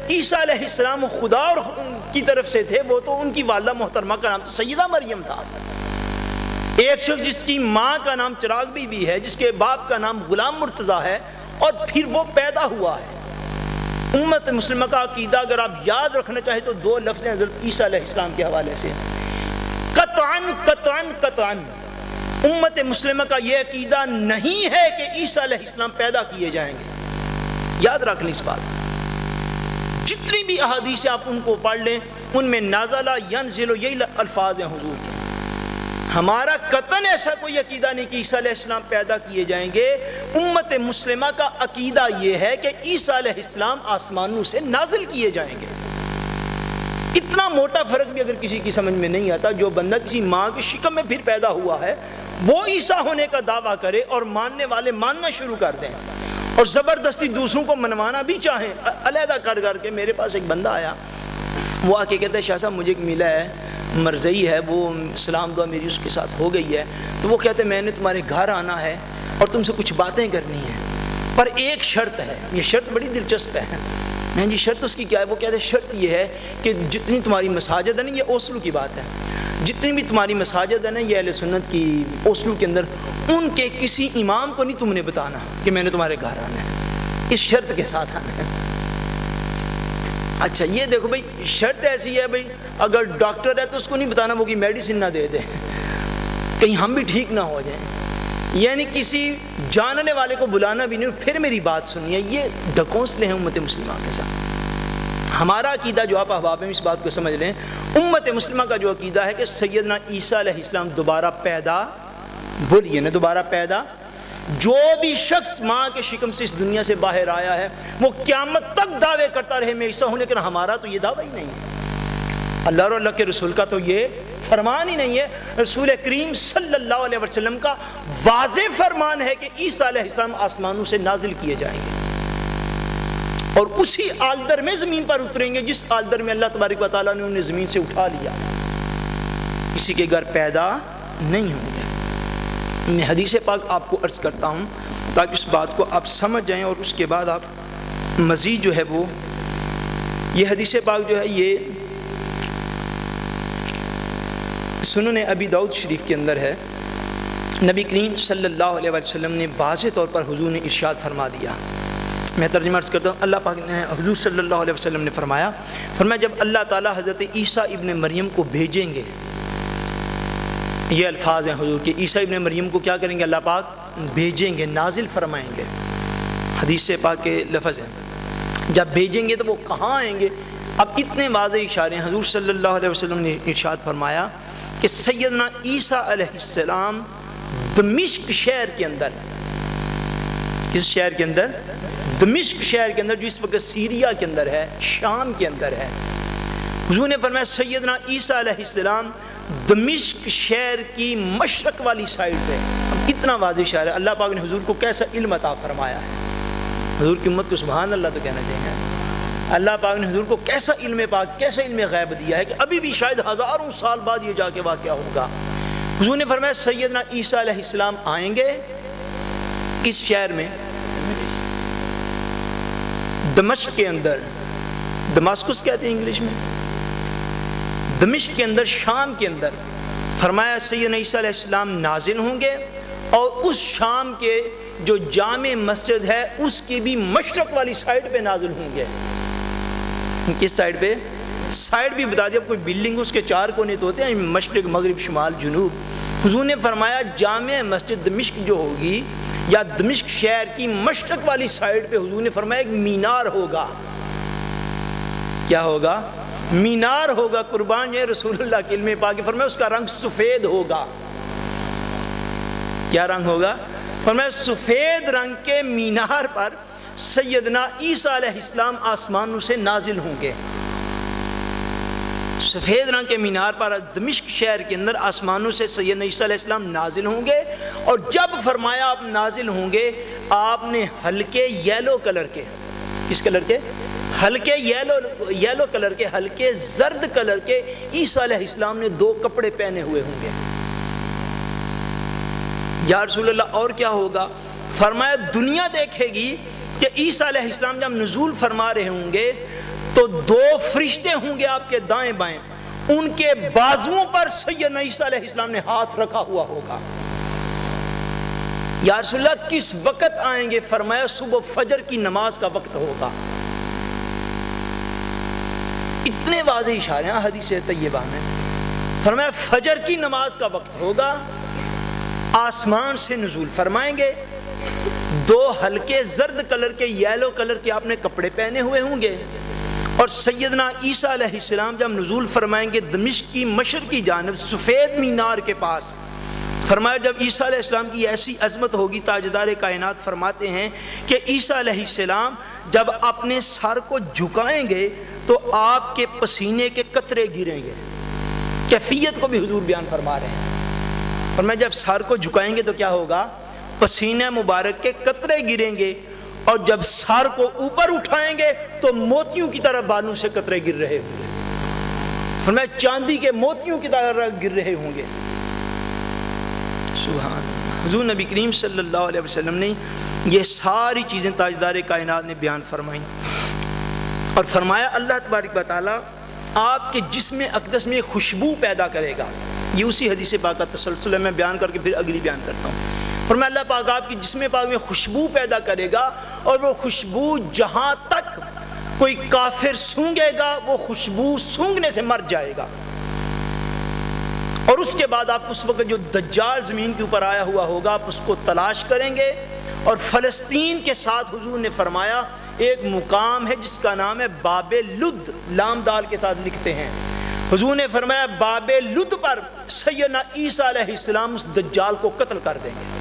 عیسیٰ علیہ السلام خدا اور کی طرف سے تھے وہ تو ان کی والدہ محترمہ کا نام تو سیدہ مریم تھا. ایک شخص جس کی ماں کا نام چراغ بی بی ہے، جس کے باپ کا نام غلام مرتضیٰ ہے، اور پھر وہ پیدا ہوا ہے. امت مسلمہ کا عقیدہ اگر آپ یاد رکھنا چاہیں تو دو لفظ ہیں حضرت عیسیٰ علیہ السلام کے حوالے سے. قطعاً قطعاً قطعاً امت مسلمہ کا یہ عقیدہ نہیں ہے کہ عیسیٰ علیہ السلام پیدا کیے جائیں گے. یاد رکھ لیں اس بات. جتنی بھی احادیث آپ ان کو پڑھ لیں ان میں نازلہ ینزل یہی الفاظ ہیں حضور کے. ہمارا قطعاً ایسا کوئی عقیدہ نہیں کہ عیسیٰ علیہ السلام پیدا کیے جائیں گے. امت مسلمہ کا عقیدہ یہ ہے کہ عیسیٰ علیہ السلام آسمانوں سے نازل کیے جائیں گے. اتنا موٹا فرق بھی اگر کسی کی سمجھ میں نہیں آتا، جو بندہ کسی ماں کی شکم میں پھر پیدا ہوا ہے وہ عیسیٰ ہونے کا دعویٰ کرے اور ماننے والے ماننا شروع کر دیں اور زبردستی دوسروں کو منوانا بھی چاہیں علیحدہ کر کے. میرے پاس ایک بندہ آیا، وہ آ کے کہتا ہے شاہ صاحب مجھے ایک ملا ہے، مرزئی ہے، وہ سلام دعا میری اس کے ساتھ ہو گئی ہے، تو وہ کہتے ہیں میں نے تمہارے گھر آنا ہے اور تم سے کچھ باتیں کرنی ہیں، پر ایک شرط ہے. یہ شرط بڑی دلچسپ ہے. میں جی شرط اس کی کیا ہے؟ وہ کہتے ہیں شرط یہ ہے کہ جتنی تمہاری مساجد ہے نا، یہ اوسلو کی بات ہے، جتنی بھی تمہاری مساجد ہے نا یہ اہل سنت کی اوسلو کے اندر، ان کے کسی امام کو نہیں تم نے بتانا کہ میں نے تمہارے گھر آنا ہے. اس شرط کے ساتھ آنا ہے. اچھا یہ دیکھو بھائی، شرط ایسی ہے بھائی اگر ڈاکٹر ہے تو اس کو نہیں بتانا وہ کی میڈیسن نہ دے دے، کہیں ہم بھی ٹھیک نہ ہو جائیں. یعنی کسی جاننے والے کو بلانا بھی نہیں. پھر میری بات سنیے، یہ ڈھکوسلے ہیں امت مسلمہ کے ساتھ. ہمارا عقیدہ جو آپ احباب ہیں اس بات کو سمجھ لیں، امت مسلمہ کا جو عقیدہ ہے کہ سیدنا عیسیٰ علیہ السلام دوبارہ پیدا، بولیے نا دوبارہ پیدا. جو بھی شخص ماں کے شکم سے اس دنیا سے باہر آیا ہے وہ قیامت تک دعوے کرتا رہے میں عیسیٰ ہوں، لیکن ہمارا تو یہ دعویٰ ہی نہیں ہے. اللہ اور اللہ کے رسول کا تو یہ فرمان ہی نہیں ہے. رسول کریم صلی اللہ علیہ وسلم کا واضح فرمان ہے کہ عیسیٰ علیہ السلام آسمانوں سے نازل کیے جائیں گے اور اسی آلدر میں زمین پر اتریں گے جس آلدر میں اللہ تبارک و تعالیٰ نے انہیں زمین سے اٹھا لیا. کسی کے گھر پیدا نہیں ہوں گے. میں حدیث پاک آپ کو عرض کرتا ہوں تاکہ اس بات کو آپ سمجھ جائیں اور اس کے بعد آپ مزید جو ہے وہ یہ حدیث پاک جو ہے یہ سنن ابی داؤد شریف کے اندر ہے. نبی کریم صلی اللہ علیہ وسلم نے واضح طور پر حضور نے ارشاد فرما دیا. میں ترجمہ عرض کرتا ہوں. اللہ پاک نے حضور صلی اللہ علیہ وسلم نے فرمایا جب اللہ تعالیٰ حضرت عیسیٰ ابن مریم کو بھیجیں گے، یہ الفاظ ہیں حضور کے، عیسیٰ ابن مریم کو کیا کریں گے؟ اللہ پاک بھیجیں گے، نازل فرمائیں گے. حدیث پاک کے لفظ ہیں. جب بھیجیں گے تو وہ کہاں آئیں گے؟ اب اتنے واضح اشارے ہیں. حضور صلی اللہ علیہ وسلم نے ارشاد فرمایا کہ سیدنا عیسیٰ علیہ السلام دمشق شہر کے اندر، کس شہر کے اندر؟ دمشق شہر کے اندر، جو اس وقت سیریا کے اندر ہے، شام کے اندر ہے. حضور نے فرمایا سیدنا عیسیٰ علیہ السلام دمشق شہر کی مشرق والی سائڈ پہ، اتنا واضح اشارہ ہے اللہ پاک نے حضور کو کیسا علم عطا فرمایا ہے. حضور کی امت کو سبحان اللہ تو کہنا چاہیے. اللہ پاک نے حضور کو کیسا علم پاک، کیسا علم غیب دیا ہے کہ ابھی بھی شاید ہزاروں سال بعد یہ جا کے واقعہ ہوگا. حضور نے فرمایا سیدنا عیسیٰ علیہ السلام آئیں گے کس شہر میں؟ دمشق کے اندر، دماسکس کہتے ہیں انگلش میں، دمشق کے اندر، شام کے اندر. فرمایا سیدنا عیسیٰ علیہ السلام نازل ہوں گے اور اس شام کے جو جامع مسجد ہے اس کی بھی مشرق والی سائڈ پہ نازل ہوں گے. کس سائڈ پہ؟ سائڈ بھی بتا دیا. کوئی بلڈنگ اس کے 4 کونے تو ہوتے ہیں، مشرق، مغرب، شمال، جنوب. حضور نے فرمایا جامع مسجد دمشق جو ہوگی یا دمشق شہر کی مشرق والی سائڈ پہ حضور نے فرمایا ایک مینار ہوگا. کیا ہوگا؟ مینار ہوگا. قربان یہ رسول اللہ کے علم پاک. فرمایا اس کا رنگ سفید ہوگا. کیا رنگ ہوگا؟ فرمایا سفید رنگ کے مینار پر سیدنا عیسیٰ علیہ السلام آسمانوں سے نازل ہوں گے. سفید رنگ کے مینار پر دمشق شہر کے اندر آسمانوں سے سیدنا عیسیٰ علیہ السلام نازل ہوں گے. اور جب فرمایا آپ نازل ہوں گے آپ نے ہلکے یلو کلر کے، کس کلر کے؟ ہلکے یلو کلر کے، ہلکے زرد کلر کے عیسیٰ علیہ السلام نے 2 کپڑے پہنے ہوئے ہوں گے. یا رسول اللہ اور کیا ہوگا؟ فرمایا دنیا دیکھے گی کہ عیسیٰ علیہ السلام جب نزول فرما رہے ہوں گے تو 2 فرشتے ہوں گے آپ کے دائیں بائیں، ان کے بازوؤں پر سیدنا عیسیٰ علیہ السلام نے ہاتھ رکھا ہوا ہوگا. یا رسول اللہ کس وقت آئیں گے؟ فرمایا صبح فجر کی نماز کا وقت ہوگا. اتنے واضح اشارے ہیں حدیث طیبہ میں. فرمایا فجر کی نماز کا وقت ہوگا، آسمان سے نزول فرمائیں گے. 2 ہلکے زرد کلر کے، یلو کلر کے آپ نے کپڑے پہنے ہوئے ہوں گے. اور سیدنا عیسیٰ علیہ السلام جب نزول فرمائیں گے دمشق کی مشرقی جانب سفید مینار کے پاس. فرمایا جب عیسیٰ علیہ السلام کی ایسی عظمت ہوگی، تاجدار کائنات فرماتے ہیں کہ عیسیٰ علیہ السلام جب اپنے سر کو جھکائیں گے تو آپ کے پسینے کے قطرے گریں گے. کیفیت کو بھی حضور بیان فرما رہے ہیں. فرمایا جب سر کو جھکائیں گے تو کیا ہوگا؟ پسینہ مبارک کے قطرے گریں گے. اور جب سر کو اوپر اٹھائیں گے تو موتیوں کی طرح بالوں سے قطرے گر رہے ہوں گے. فرمایا چاندی کے موتیوں کی طرح گر رہے ہوں گے. سبحان اللہ. حضور نبی کریم صلی اللہ علیہ وسلم نے یہ ساری چیزیں تاجدار کائنات نے بیان فرمائیں. اور فرمایا اللہ تبارک و تعالیٰ آپ کے جسم اقدس میں خوشبو پیدا کرے گا. یہ اسی حدیث پاک کا تسلسل ہے، میں بیان کر کے پھر اگلی بیان کرتا ہوں. فرمایا اللہ پاک آپ کی جسم پاک میں خوشبو پیدا کرے گا، اور وہ خوشبو جہاں تک کوئی کافر سونگے گا وہ خوشبو سونگنے سے مر جائے گا. اور اس کے بعد آپ اس وقت جو دجال زمین کے اوپر آیا ہوا ہوگا آپ اس کو تلاش کریں گے. اور فلسطین کے ساتھ حضور نے فرمایا ایک مقام ہے جس کا نام ہے باب لد، لام دال کے ساتھ لکھتے ہیں. حضور نے فرمایا باب لد پر سیدنا عیسیٰ علیہ السلام اس دجال کو قتل کر دیں گے.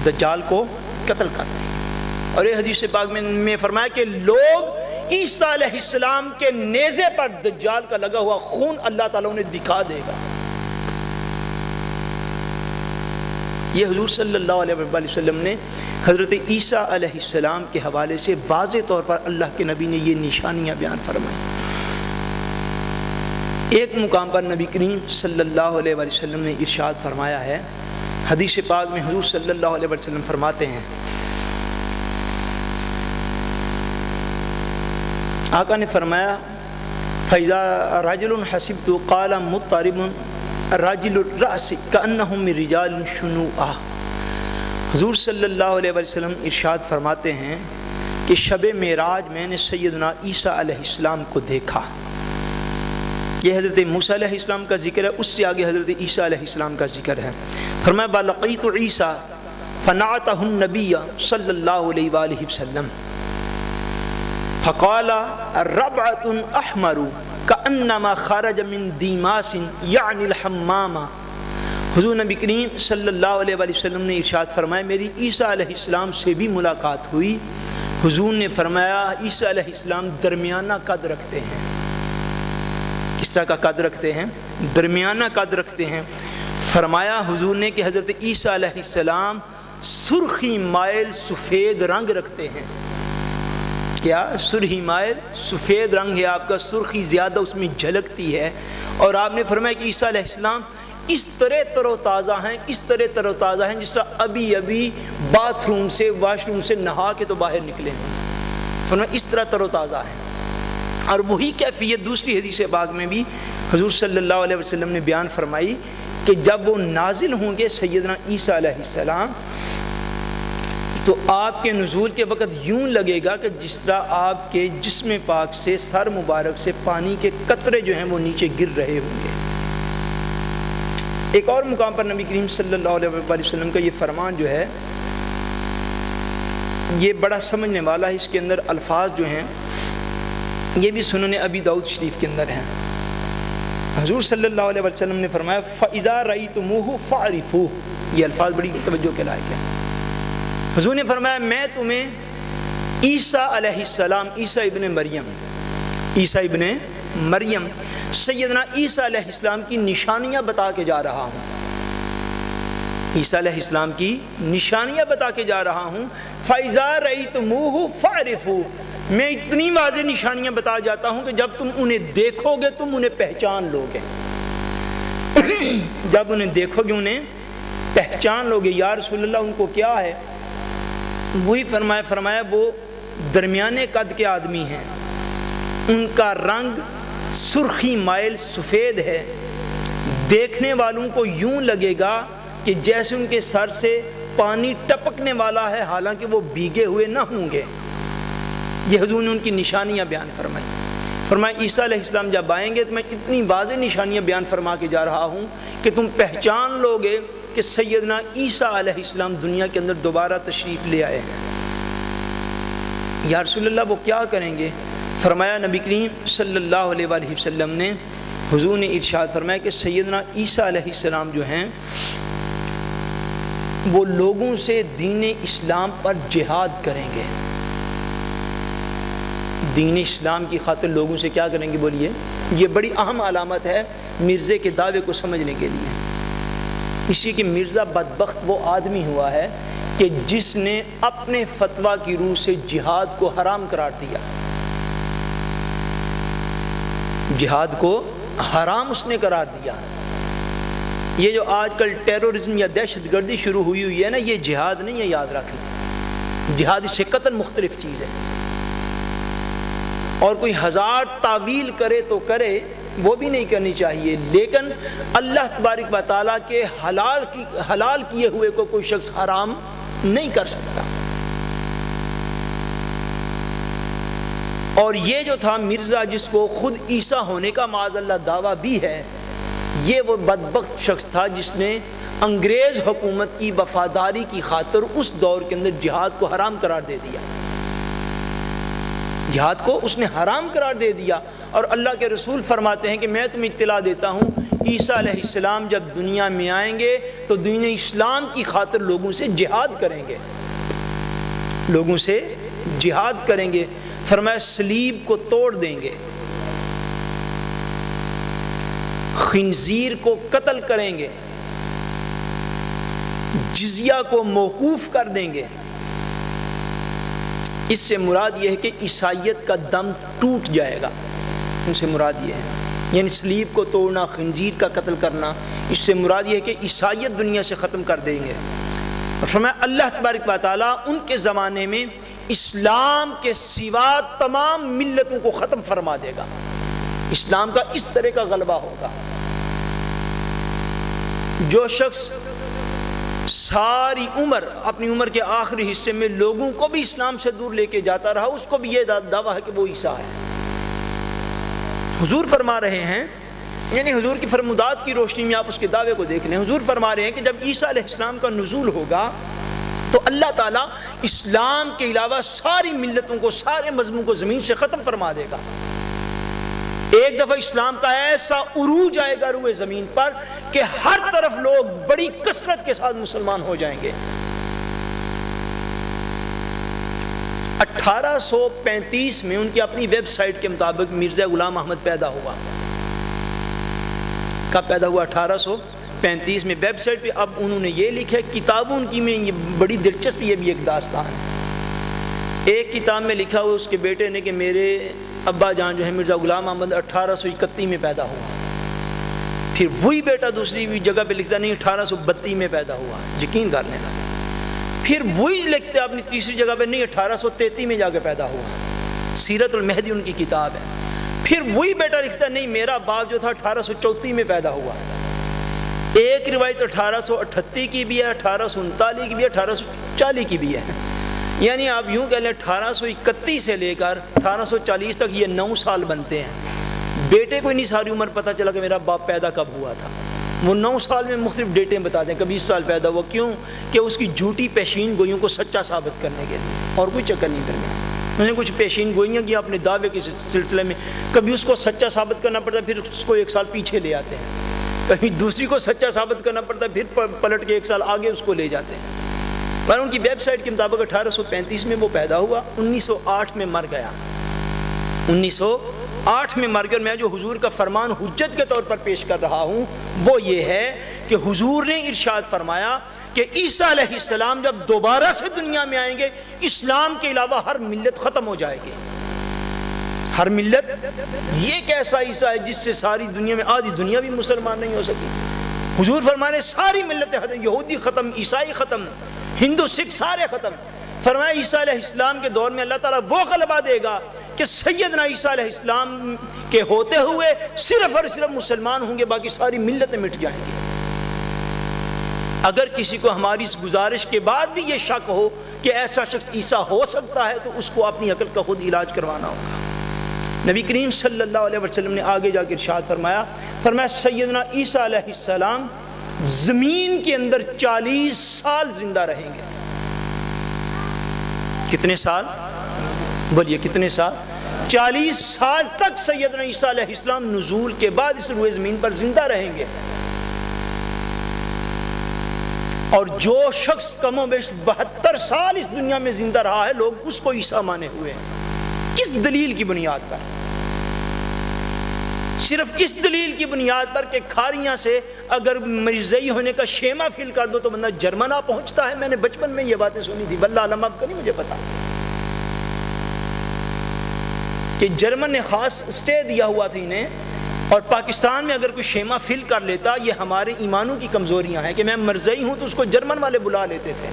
دجال کو قتل کر دیں گے. اور یہ حدیث پاک میں فرمایا کہ لوگ عیسیٰ علیہ السلام کے نیزے پر دجال کا لگا ہوا خون اللہ تعالیٰ انہیں دکھا دے گا. یہ حضور صلی اللہ علیہ وسلم نے حضرت عیسیٰ علیہ السلام کے حوالے سے واضح طور پر اللہ کے نبی نے یہ نشانیاں بیان فرمائیں. ایک مقام پر نبی کریم صلی اللہ علیہ وسلم نے ارشاد فرمایا ہے، حدیث پاک میں حضور صلی اللہ علیہ وسلم فرماتے ہیں، آقا نے فرمایا فَإِذَا رَجُلٌ حَسِبْتُ قَالَ مُضْطَرِبٌ راجل الرأس كأنهم من رجال شنوء. حضور صلی اللہ علیہ وسلم ارشاد فرماتے ہیں کہ شب معراج میں نے سیدنا عیسیٰ علیہ السلام کو دیکھا. یہ حضرت موسیٰ علیہ السلام کا ذکر ہے، اس سے آگے حضرت عیسیٰ علیہ السلام کا ذکر ہے. فرمایا بَلَقِيتُ عیسیٰ فَنَعَتَهُ النَّبِيَّ صلی اللہ علیہ وآلہ وسلم فَقَالَ رَبْعَةٌ أَحْمَرُ كَأَنَّمَا خَرَجَ مِن دِیمَاسٍ یعنی الحمام. حضور نبی کریم صلی اللہ علیہ وآلہ وسلم نے ارشاد فرمایا میری عیسیٰ علیہ السلام سے بھی ملاقات ہوئی. حضور نے فرمایا عیسیٰ علیہ السلام درمیانہ قد رکھتے ہیں. کس طرح کا قد رکھتے ہیں؟ درمیانہ قد رکھتے ہیں. فرمایا حضور نے کہ حضرت عیسیٰ علیہ السلام سرخی مائل سفید رنگ رکھتے ہیں. کیا؟ سرخی مائل سفید رنگ ہے آپ کا، سرخی زیادہ اس میں جھلکتی ہے. اور آپ نے فرمایا کہ عیسیٰ علیہ السلام اس طرح تر و تازہ ہیں، اس طرح تر و تازہ ہیں جس طرح ابھی باتھ روم سے واش روم سے نہا کے تو باہر نکلے ہیں. فرمایا اس طرح تر و تازہ ہیں. اور وہی کیفیت دوسری حدیث پاک میں بھی حضور صلی اللہ علیہ وسلم نے بیان فرمائی کہ جب وہ نازل ہوں گے سیدنا عیسیٰ علیہ السلام تو آپ کے نزول کے وقت یوں لگے گا کہ جس طرح آپ کے جسم پاک سے سر مبارک سے پانی کے قطرے جو ہیں وہ نیچے گر رہے ہوں گے. ایک اور مقام پر نبی کریم صلی اللہ علیہ وسلم کا یہ فرمان جو ہے یہ بڑا سمجھنے والا ہے. اس کے اندر الفاظ جو ہیں یہ بھی سنن ابی داؤد شریف کے اندر ہیں. حضور صلی اللہ علیہ وسلم نے فرمایا فَإِذَا رَأَيْتُمُوهُ فَاعْرِفُوهُ. یہ الفاظ بڑی توجہ کے لائق ہیں. حضور نے فرمایا میں تمہیں عیسیٰ علیہ السلام، عیسیٰ ابن مریم سیدنا عیسیٰ علیہ السلام کی نشانیاں بتا کے جا رہا ہوں. عیسیٰ علیہ السلام کی نشانیاں بتا کے جا رہا ہوں. فَإِذَا رَأَيْتُمُوهُ فَاعْرِفُوهُ. میں اتنی واضح نشانیاں بتا جاتا ہوں کہ جب تم انہیں دیکھو گے تم انہیں پہچان لو گے. جب انہیں دیکھو گے انہیں پہچان لو گے. یا رسول اللہ ان کو کیا ہے؟ وہی فرمایا وہ درمیانے قد کے آدمی ہیں، ان کا رنگ سرخی مائل سفید ہے، دیکھنے والوں کو یوں لگے گا کہ جیسے ان کے سر سے پانی ٹپکنے والا ہے حالانکہ وہ بھیگے ہوئے نہ ہوں گے. یہ حضور نے ان کی نشانیاں بیان فرمائی. فرمایا عیسیٰ علیہ السلام جب آئیں گے تو میں اتنی واضح نشانیاں بیان فرما کے جا رہا ہوں کہ تم پہچان لو گے کہ سیدنا عیسیٰ علیہ السلام دنیا کے اندر دوبارہ تشریف لے آئے ہیں. یا رسول اللہ وہ کیا کریں گے؟ فرمایا نبی کریم صلی اللہ علیہ وآلہ وسلم نے حضور نے ارشاد فرمایا کہ سیدنا عیسیٰ علیہ السلام جو ہیں وہ لوگوں سے دین اسلام پر جہاد کریں گے. دین اسلام کی خاطر لوگوں سے کیا کریں گے؟ بولیے. یہ بڑی اہم علامت ہے مرزے کے دعوے کو سمجھنے کے لیے. اسی کہ مرزا بدبخت وہ آدمی ہوا ہے کہ جس نے اپنے فتویٰ کی روح سے جہاد کو حرام قرار دیا. جہاد کو حرام اس نے قرار دیا. یہ جو آج کل ٹیرورزم یا دہشت گردی شروع ہوئی ہے نا، یہ جہاد نہیں ہے، یاد رکھیں. جہاد اس سے قطعاً مختلف چیز ہے. اور کوئی ہزار تعویل کرے تو کرے، وہ بھی نہیں کرنی چاہیے. لیکن اللہ تبارک و تعالیٰ کے حلال کیے ہوئے کو کوئی شخص حرام نہیں کر سکتا. اور یہ جو تھا مرزا جس کو خود عیسیٰ ہونے کا معاذ اللہ دعویٰ بھی ہے، یہ وہ بدبخت شخص تھا جس نے انگریز حکومت کی وفاداری کی خاطر اس دور کے اندر جہاد کو حرام قرار دے دیا. جہاد کو اس نے حرام قرار دے دیا. اور اللہ کے رسول فرماتے ہیں کہ میں تمہیں اطلاع دیتا ہوں عیسیٰ علیہ السلام جب دنیا میں آئیں گے تو دین اسلام کی خاطر لوگوں سے جہاد کریں گے. لوگوں سے جہاد کریں گے. فرمایا صلیب کو توڑ دیں گے، خنزیر کو قتل کریں گے، جزیہ کو موقوف کر دیں گے. اس سے مراد یہ ہے کہ عیسائیت کا دم ٹوٹ جائے گا. ان سے مراد یہ ہے، یعنی صلیب کو توڑنا، خنزیر کا قتل کرنا، اس سے مراد یہ ہے کہ عیسائیت دنیا سے ختم کر دیں گے. اور فرمایا اللہ تبارک و تعالیٰ ان کے زمانے میں اسلام کے سوا تمام ملتوں کو ختم فرما دے گا. اسلام کا اس طرح کا غلبہ ہوگا. جو شخص ساری عمر اپنی عمر کے آخری حصے میں لوگوں کو بھی اسلام سے دور لے کے جاتا رہا، اس کو بھی یہ دعویٰ ہے کہ وہ عیسیٰ ہے. حضور فرما رہے ہیں، یعنی حضور کی فرمودات کی روشنی میں آپ اس کے دعوے کو دیکھ لیں. حضور فرما رہے ہیں کہ جب عیسیٰ علیہ السلام کا نزول ہوگا تو اللہ تعالیٰ اسلام کے علاوہ ساری ملتوں کو، سارے مذہبوں کو زمین سے ختم فرما دے گا. ایک دفعہ اسلام کا ایسا عروج آئے گا روئے زمین پر کہ ہر طرف لوگ بڑی کثرت کے ساتھ مسلمان ہو جائیں گے. 1835 میں ان کی اپنی ویب سائٹ کے مطابق مرزا غلام احمد پیدا ہوا. کب پیدا ہوا؟ 35 میں ویب سائٹ پہ اب انہوں نے یہ لکھا ہے، کتابوں کی میں یہ بڑی دلچسپ، یہ بھی ایک داستان ہے۔ ایک کتاب میں لکھا ہوا اس کے بیٹے نے کہ میرے ابا جان جو ہے مرزا غلام احمد 1831 میں پیدا ہوا، پھر وہی بیٹا دوسری بھی جگہ پہ لکھتا نہیں 1832 میں پیدا ہوا، یقین کر لینا، پھر وہی لکھتے اپنی تیسری جگہ پہ نہیں 1833 میں جا کے پیدا ہوا، سیرت المہدی ان کی کتاب ہے، پھر وہی بیٹا لکھتا نہیں میرا باپ جو تھا 1834 میں پیدا ہوا، ایک روایت 1838 کی بھی ہے، 1839 کی بھی ہے، 1840 کی بھی ہے، یعنی آپ یوں کہہ لیں 1831 سے لے کر 1840 تک یہ 9 سال بنتے ہیں۔ بیٹے کو نہیں ساری عمر پتہ چلا کہ میرا باپ پیدا کب ہوا تھا، وہ 9 سال میں مختلف ڈیٹیں بتا دیں، کبھی 20 سال پیدا ہوا، کیوں کہ اس کی جھوٹی پیشین گوئیوں کو سچا ثابت کرنے کے لیے، اور کوئی چکر نہیں کرنا۔ انہوں نے کچھ پیشین گوئیاں کی اپنے دعوے کے سلسلے میں، کبھی اس کو سچا ثابت کرنا پڑتا ہے پھر اس کو 1 سال پیچھے لے آتے ہیں، کبھی دوسری کو سچا ثابت کرنا پڑتا ہے پھر پلٹ کے 1 سال آگے اس کو لے جاتے ہیں۔ پر ان کی ویب سائٹ کے مطابق 1835 میں وہ پیدا ہوا، 1908 میں مر گیا، 1908 میں مر گیا۔ میں جو حضور کا فرمان حجت کے طور پر پیش کر رہا ہوں وہ یہ ہے کہ حضور نے ارشاد فرمایا کہ عیسیٰ علیہ السلام جب دوبارہ سے دنیا میں آئیں گے، اسلام کے علاوہ ہر ملت ختم ہو جائے گی، ہر ملت۔ یہ کیسا عیسیٰ ہے جس سے ساری دنیا میں آدھی دنیا بھی مسلمان نہیں ہو سکی؟ حضور فرمانے ساری ملتیں ختم، یہودی ختم، عیسائی ختم، ہندو سکھ سارے ختم۔ فرمایا عیسیٰ علیہ السلام کے دور میں اللہ تعالیٰ وہ غلبہ دے گا کہ سیدنا عیسیٰ علیہ السلام کے ہوتے ہوئے صرف اور صرف مسلمان ہوں گے، باقی ساری ملتیں مٹ جائیں گی۔ اگر کسی کو ہماری اس گزارش کے بعد بھی یہ شک ہو کہ ایسا شخص عیسیٰ ہو سکتا ہے تو اس کو اپنی عقل کا خود علاج کروانا ہوگا۔ نبی کریم صلی اللہ علیہ وسلم نے آگے جا کے ارشاد فرمایا سیدنا عیسیٰ علیہ السلام زمین کے اندر 40 سال زندہ رہیں گے۔ کتنے سال؟ بولیے کتنے سال؟ 40 سال تک سیدنا عیسیٰ علیہ السلام نزول کے بعد اس روئے زمین پر زندہ رہیں گے، اور جو شخص کم و بیش 72 سال اس دنیا میں زندہ رہا ہے لوگ اس کو عیسیٰ مانے ہوئے ہیں۔ کس دلیل کی بنیاد پر؟ صرف اس دلیل کی بنیاد پر کہ کھاریاں سے اگر مرزئی ہونے کا شیما فل کر دو تو بندہ جرمن پہنچتا ہے۔ میں نے بچپن میں یہ باتیں سنی تھی، واللہ علم اب کا نہیں مجھے پتا، کہ جرمن نے خاص اسٹے دیا ہوا تھا انہیں، اور پاکستان میں اگر کوئی شیما فل کر لیتا، یہ ہمارے ایمانوں کی کمزوریاں ہیں کہ میں مرزئی ہوں تو اس کو جرمن والے بلا لیتے تھے۔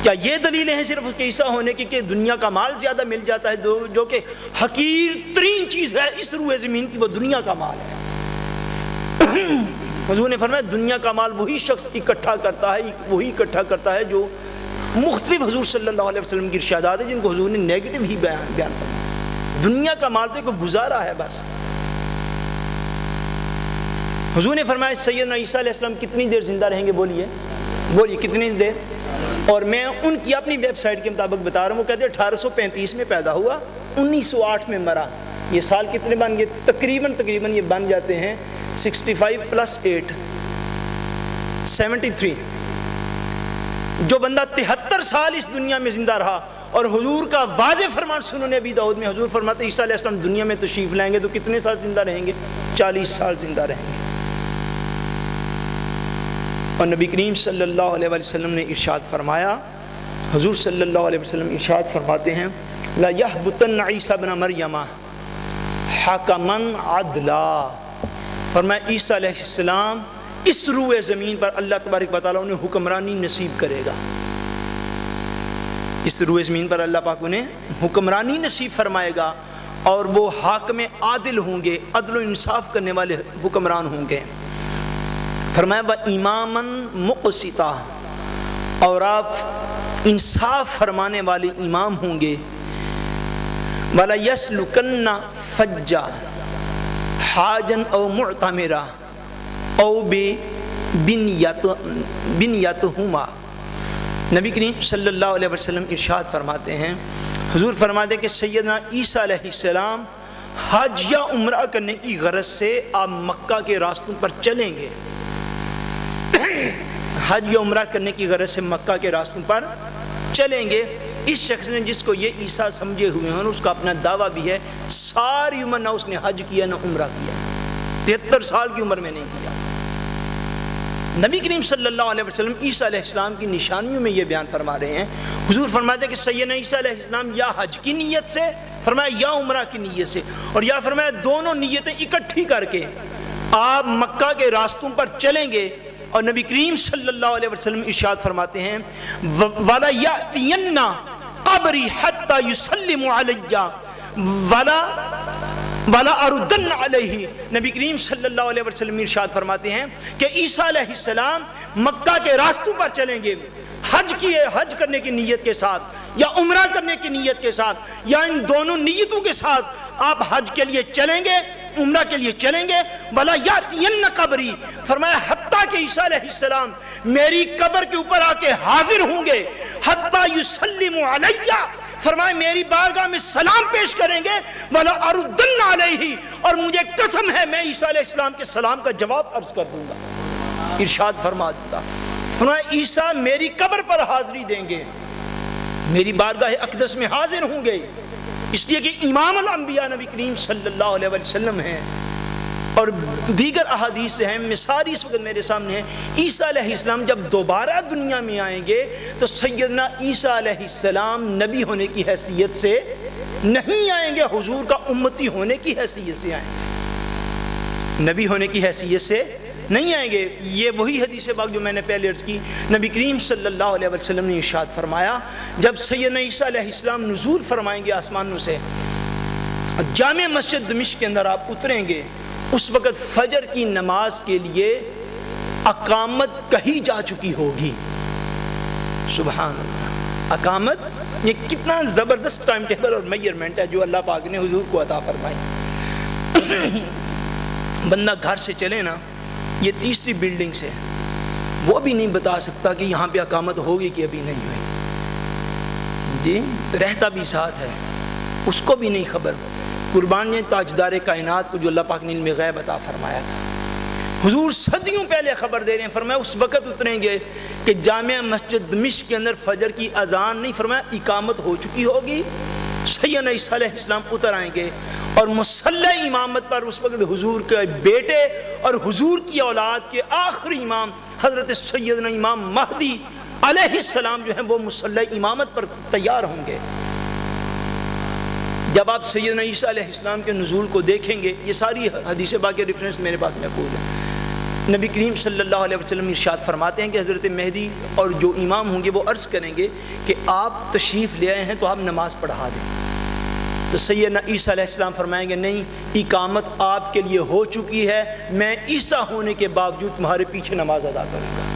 کیا یہ دلیلیں ہیں صرف کہ عیسیٰ ہونے کی کہ دنیا کا مال زیادہ مل جاتا ہے، جو کہ حقیر ترین چیز ہے اس روئے زمین کی، وہ دنیا کا مال ہے۔ حضور نے فرمایا دنیا کا مال وہی شخص اکٹھا کرتا ہے جو مختلف حضور صلی اللہ علیہ وسلم کی ارشادات ہیں جن کو حضور نے نیگیٹو ہی بیان فرمایا۔ دنیا کا مال تو کوئی گزارا ہے بس۔ حضور نے فرمایا سیدنا عیسیٰ علیہ السلام کتنی دیر زندہ رہیں گے؟ بولیے کتنی دیر؟ اور میں ان کی اپنی ویب سائٹ کے مطابق بتا رہا ہوں، وہ کہتے ہیں 1835 میں پیدا ہوا، 1908 میں مرا۔ یہ سال کتنے بن گئے؟ تقریباً یہ بن جاتے ہیں 65 + 8 73۔ جو بندہ 73 سال اس دنیا میں زندہ رہا، اور حضور کا واضح فرمان سنن ابی داؤد میں حضور فرماتے عیسیٰ علیہ السلام دنیا میں تشریف لائیں گے تو کتنے سال زندہ رہیں گے؟ 40 سال زندہ رہیں گے۔ اور نبی کریم صلی اللہ علیہ وسلم نے ارشاد فرمایا، حضور صلی اللہ علیہ وسلم ارشاد فرماتے ہیں لا یحبطن عیسیٰ ابن مریم حکما عدلا۔ فرمایا عیسیٰ علیہ السلام اس روئے زمین پر اللہ تبارک و تعالیٰ انہیں حکمرانی نصیب کرے گا، اس روئے زمین پر اللہ پاک انہیں حکمرانی نصیب فرمائے گا، اور وہ حاکم عادل ہوں گے، عدل و انصاف کرنے والے حکمران ہوں گے۔ فرمایا وَإِمَامًا مُقْسِطًا، اور آپ انصاف فرمانے والے امام ہوں گے۔ وَلَا يَسْلُكَنَّ فَجًّا حَاجًا أَوْ مُعْتَمِرًا أَوْ بِنْيَتُهُمَا۔ نبی کریم صلی اللہ علیہ وسلم ارشاد فرماتے ہیں، حضور فرماتے ہیں کہ سیدنا عیسیٰ علیہ السلام حج یا عمرہ کرنے کی غرض سے آپ مکہ کے راستوں پر چلیں گے، حج یا عمرہ کرنے کی غرض سے مکہ کے راستوں پر چلیں گے۔ اس شخص نے جس کو یہ عیسیٰ سمجھے ہوئے ہیں اس کا اپنا دعویٰ بھی ہے ساری عمر نہ اس نے حج کیا نہ عمرہ کیا، 73 سال کی عمر میں نہیں کیا۔ نبی کریم صلی اللہ علیہ وسلم عیسیٰ علیہ السلام کی نشانیوں میں یہ بیان فرما رہے ہیں. حضور فرماتے ہیں کہ سیدنا عیسیٰ علیہ السلام یا حج کی نیت سے فرمایا یا عمرہ کی نیت سے, اور یا فرمایا دونوں نیتیں اکٹھی کر کے آپ مکہ کے راستوں پر چلیں گے. اور نبی کریم صلی اللہ علیہ وسلم ارشاد فرماتے ہیں وَلَا يَأْتِيَنَّ قَبْرِي حَتَّى يُسَلِّمُ عَلَيَّ وَلَا أَرُدَّنَّ عَلَيْهِ. نبی کریم صلی اللہ علیہ وسلم ارشاد فرماتے ہیں کہ عیسیٰ علیہ السلام مکہ کے راستوں پر چلیں گے حج کرنے کی نیت کے ساتھ یا عمرہ کرنے کی نیت کے ساتھ, یا ان دونوں نیتوں کے ساتھ آپ حج کے لیے چلیں گے, عمرہ کے لیے چلیں گے. وَلَا يَأْتِيَنَّ قَبْرِي فرمایا حتیٰ کہ عیسیٰ علیہ السلام میری قبر کے اوپر آ کے حاضر ہوں گے. حتیٰ يُسَلِّمُ عَلَيَّ فرمایا میری بارگاہ میں سلام پیش کریں گے. وَلَا أَرُدَّنَّ عَلَيْهِ اور مجھے قسم ہے میں عیسیٰ علیہ السلام کے سلام کا جواب عرض کر دوں گا. ارشاد فرما دیتا فرمایا عیسیٰ میری قبر پر حاضری دیں گے, میری بارگاہ اقدس میں حاضر ہوں گے, اس لیے کہ امام الانبیاء نبی کریم صلی اللہ علیہ وسلم ہیں. اور دیگر احادیث سے ہیں, مثال اس وقت میرے سامنے ہے. عیسیٰ علیہ السلام جب دوبارہ دنیا میں آئیں گے تو سیدنا عیسیٰ علیہ السلام نبی ہونے کی حیثیت سے نہیں آئیں گے, حضور کا امتی ہونے کی حیثیت سے آئیں گے, نبی ہونے کی حیثیت سے نہیں آئیں گے. یہ وہی حدیث پاک جو میں نے پہلے عرض کی, نبی کریم صلی اللہ علیہ وسلم نے ارشاد فرمایا جب سیدنا عیسیٰ علیہ السلام نزول فرمائیں گے آسمانوں سے, جامع مسجد دمشق کے اندر آپ اتریں گے, اس وقت فجر کی نماز کے لیے اقامت کہی جا چکی ہوگی. سبحان اللہ, اقامت یہ کتنا زبردست ٹائم ٹیبل اور میجرمنٹ ہے جو اللہ پاک نے حضور کو عطا فرمائی. بندہ گھر سے چلے نا, یہ تیسری بلڈنگ سے, وہ بھی نہیں بتا سکتا کہ یہاں پہ اقامت ہوگی کہ ابھی نہیں ہوئی. جی رہتا بھی ساتھ ہے, اس کو بھی نہیں خبر. قربان تاجدار کائنات کو جو اللہ پاک نے علم غیب عطا فرمایا تھا, حضور صدیوں پہلے خبر دے رہے ہیں. فرمایا اس وقت اتریں گے کہ جامع مسجد دمشق کے اندر فجر کی اذان نہیں, فرمایا اقامت ہو چکی ہوگی. سیدنا عیسیٰ علیہ السلام اتر آئیں گے اور مصلی امامت پر اس وقت حضور کے بیٹے اور حضور کی اولاد کے آخری امام حضرت سیدنا امام مہدی علیہ السلام جو ہیں وہ مصلی امامت پر تیار ہوں گے. جب آپ سیدنا عیسیٰ علیہ السلام کے نزول کو دیکھیں گے, یہ ساری حدیث باقی ریفرنس میرے پاس محفوظ ہے. نبی کریم صلی اللہ علیہ وسلم ارشاد فرماتے ہیں کہ حضرت مہدی اور جو امام ہوں گے وہ عرض کریں گے کہ آپ تشریف لے آئے ہیں تو آپ نماز پڑھا دیں. تو سیدنا عیسیٰ علیہ السلام فرمائیں گے نہیں, اقامت آپ کے لیے ہو چکی ہے, میں عیسیٰ ہونے کے باوجود تمہارے پیچھے نماز ادا کروں گا.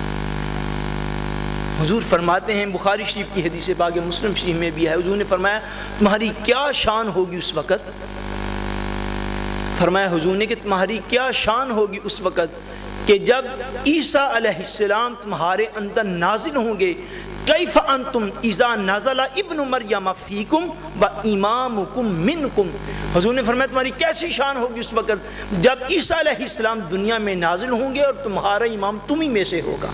حضور فرماتے ہیں, بخاری شریف کی حدیث پاک مسلم شریف میں بھی ہے, حضور نے فرمایا تمہاری کیا شان ہوگی اس وقت. فرمایا حضور نے کہ تمہاری کیا شان ہوگی اس وقت کہ جب عیسیٰ علیہ السلام تمہارے اندر نازل ہوں گے. کیف انتم اذا نزل ابن مریم فیکم و امامکم منکم. حضور نے فرمایا تمہاری کیسی شان ہوگی اس وقت جب عیسیٰ علیہ السلام دنیا میں نازل ہوں گے اور تمہارا امام تمہیں میں سے ہوگا,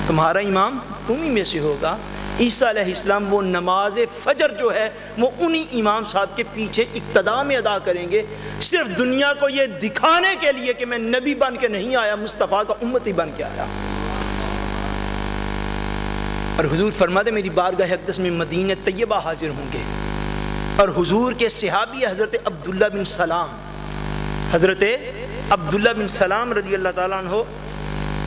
تمہارا امام تمہیں میں سے ہوگا. عیسیٰ علیہ السلام وہ نماز فجر جو ہے وہ انہی امام صاحب کے پیچھے اقتداء میں ادا کریں گے, صرف دنیا کو یہ دکھانے کے لیے کہ میں نبی بن کے نہیں آیا, مصطفیٰ کا امتی بن کے آیا. اور حضور فرماتے میری بارگاہ اقدس میں مدینہ طیبہ حاضر ہوں گے, اور حضور کے صحابی حضرت عبداللہ بن سلام, حضرت عبداللہ بن سلام رضی اللہ تعالیٰ عنہ,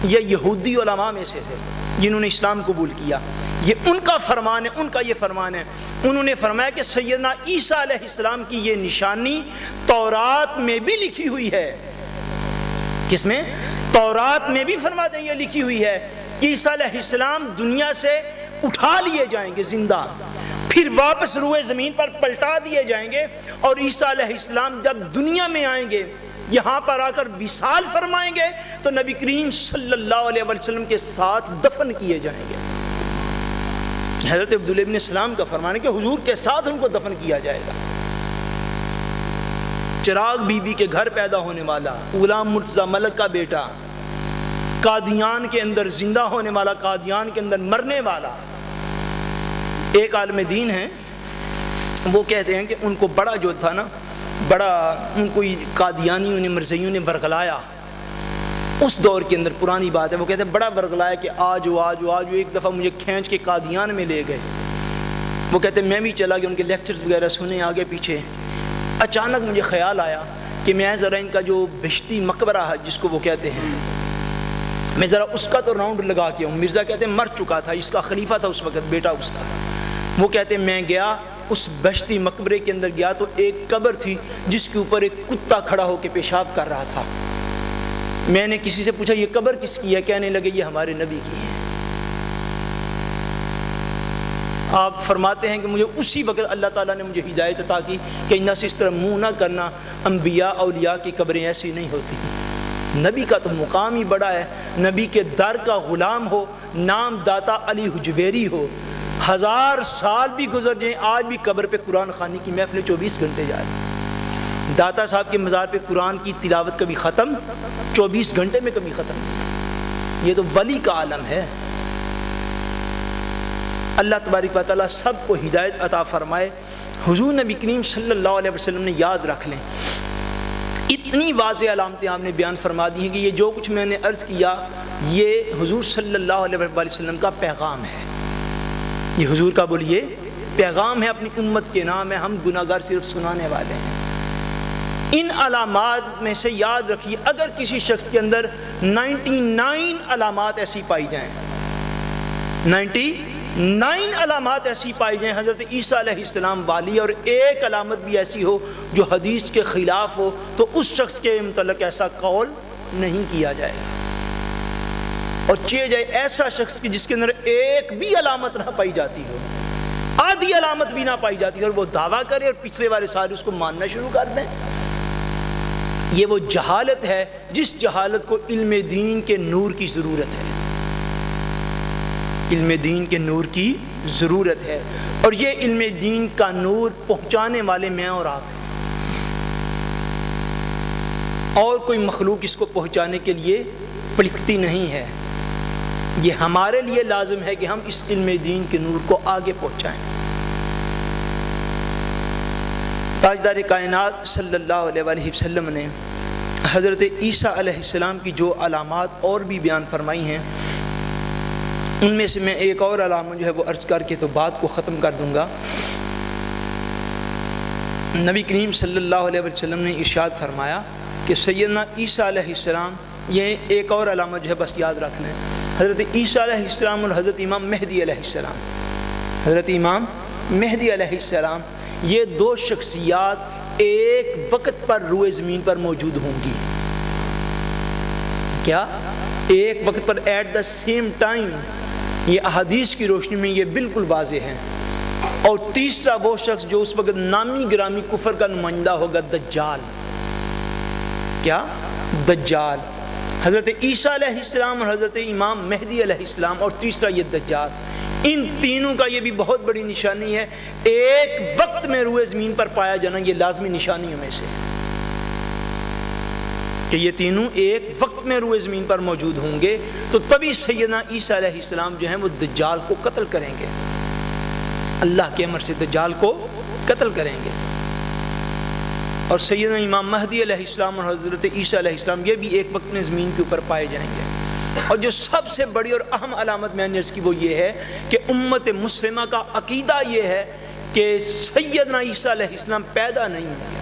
یہ یہودی علماء میں سے تھے جنہوں نے اسلام قبول کیا. یہ ان کا فرمان ہے, ان کا یہ فرمان ہے. انہوں نے فرمایا کہ سیدنا عیسیٰ علیہ السلام کی یہ نشانی تورات میں بھی لکھی ہوئی ہے. کس میں؟ تورات میں بھی فرماتے ہیں یہ لکھی ہوئی ہے کہ عیسیٰ علیہ السلام دنیا سے اٹھا لیے جائیں گے زندہ, پھر واپس روئے زمین پر پلٹا دیے جائیں گے, اور عیسیٰ علیہ السلام جب دنیا میں آئیں گے یہاں پر آ کر وصال فرمائیں گے تو نبی کریم صلی اللہ علیہ وسلم کے ساتھ دفن کیے جائیں گے. حضرت عبداللہ بن سلام کا فرمان ہے کہ حضور کے ساتھ ان کو دفن کیا جائے گا. چراغ بی بی کے گھر پیدا ہونے والا, غلام مرتضیٰ ملک کا بیٹا, قادیان کے اندر زندہ ہونے والا, قادیان کے اندر مرنے والا. ایک عالم دین ہے, وہ کہتے ہیں کہ ان کو بڑا جو تھا نا, بڑا ان کو قادیانیوں نے, مرزیوں نے برگلایا, اس دور کے اندر پرانی بات ہے، وہ کہتے ہیں بڑا برگلایا کہ آجو آجو آجو، ایک دفعہ مجھے کھینچ کے قادیان میں لے گئے، وہ کہتے ہیں میں بھی چلا گیا، ان کے لیکچرز وغیرہ سنے آگے پیچھے، اچانک مجھے خیال آیا کہ میں ذرا ان کا جو بہشتی مقبرہ ہے جس کو وہ کہتے ہیں، میں ذرا اس کا تو راؤنڈ لگا کے ہوں۔ مرزا کہتے ہیں مر چکا تھا، اس کا خلیفہ تھا اس وقت، بیٹا اس کا، وہ کہتے ہیں میں گیا اس بہشتی مقبرے کے اندر گیا تو ایک قبر تھی جس کے اوپر ایک کتا کھڑا ہو کے پیشاب کر رہا تھا۔ میں نے کسی سے پوچھا یہ قبر کس کی ہے؟ کہنے لگے یہ ہمارے نبی کی ہے۔ آپ فرماتے ہیں کہ مجھے اسی وقت اللہ تعالیٰ نے مجھے ہدایت عطا کی کہ ان سے اس طرح منہ نہ کرنا، انبیاء اولیاء کی قبریں ایسی نہیں ہوتی۔ نبی کا تو مقام ہی بڑا ہے، نبی کے در کا غلام ہو، نام داتا علی حجویری ہو، 1000 سال بھی گزر جائیں آج بھی قبر پہ قرآن خوانی کی محفلیں 24 گھنٹے جاری۔ داتا صاحب کے مزار پہ قرآن کی تلاوت کبھی ختم، 24 گھنٹے میں کبھی ختم۔ یہ تو ولی کا عالم ہے۔ اللہ تبارک و تعالیٰ سب کو ہدایت عطا فرمائے۔ حضور نبی کریم صلی اللہ علیہ وسلم نے یاد رکھ لیں، اتنی واضح علامتیں آپ نے بیان فرما دی ہیں کہ یہ جو کچھ میں نے عرض کیا یہ حضور صلی اللہ علیہ وسلم کا پیغام ہے، یہ حضور کا بولیے پیغام ہے، اپنی امت کے نام ہے، ہم گناہگار صرف سنانے والے ہیں۔ ان علامات میں سے یاد رکھیے اگر کسی شخص کے اندر 99 علامات ایسی پائی جائیں، 99 علامات ایسی پائی جائیں حضرت عیسیٰ علیہ السلام والی، اور ایک علامت بھی ایسی ہو جو حدیث کے خلاف ہو، تو اس شخص کے متعلق ایسا قول نہیں کیا جائے گا۔ اور چاہے جائے ایسا شخص کی جس کے اندر ایک بھی علامت نہ پائی جاتی ہو، آدھی علامت بھی نہ پائی جاتی ہے، اور وہ دعویٰ کرے اور پچھلے والے سارے اس کو ماننا شروع کر دیں، یہ وہ جہالت ہے جس جہالت کو علم دین کے نور کی ضرورت ہے، علم دین کے نور کی ضرورت ہے، اور یہ علم دین کا نور پہنچانے والے میں اور آپ ہیں، اور کوئی مخلوق اس کو پہنچانے کے لیے پلکتی نہیں ہے۔ یہ ہمارے لیے لازم ہے کہ ہم اس علم دین کے نور کو آگے پہنچائیں۔ تاجدار کائنات صلی اللہ علیہ وآلہ وسلم نے حضرت عیسیٰ علیہ السلام کی جو علامات اور بھی بیان فرمائی ہیں، ان میں سے میں ایک اور علامت جو ہے وہ عرض کر کے تو بات کو ختم کر دوں گا۔ نبی کریم صلی اللہ علیہ وسلم نے ارشاد فرمایا کہ سیدنا عیسیٰ علیہ السلام، یہ ایک اور علامت جو ہے بس یاد رکھ لیں، حضرت عیسیٰ علیہ السلام اور حضرت امام مہدی علیہ السلام، حضرت امام مہدی علیہ السلام، یہ دو شخصیات ایک وقت پر روئے زمین پر موجود ہوں گی۔ کیا؟ ایک وقت پر ایٹ دا سیم ٹائم، یہ احادیث کی روشنی میں یہ بالکل واضح ہے۔ اور تیسرا وہ شخص جو اس وقت نامی گرامی کفر کا نمائندہ ہوگا، دجال۔ کیا؟ دجال۔ حضرت عیسیٰ علیہ السلام اور حضرت امام مہدی علیہ السلام، اور تیسرا یہ دجال، ان تینوں کا یہ بھی بہت بڑی نشانی ہے، ایک وقت میں روئے زمین پر پایا جانا، یہ لازمی نشانیوں میں سے ہے کہ یہ تینوں ایک وقت میں روئے زمین پر موجود ہوں گے، تو تبھی سیدنا عیسیٰ علیہ السلام جو ہیں وہ دجال کو قتل کریں گے، اللہ کے امر سے دجال کو قتل کریں گے، اور سیدنا امام مہدی علیہ السلام اور حضرت عیسیٰ علیہ السلام یہ بھی ایک وقت میں زمین کے اوپر پائے جائیں گے۔ اور جو سب سے بڑی اور اہم علامت میں نے اس کی وہ یہ ہے کہ امت مسلمہ کا عقیدہ یہ ہے کہ سیدنا عیسیٰ علیہ السلام پیدا نہیں ہوں گے،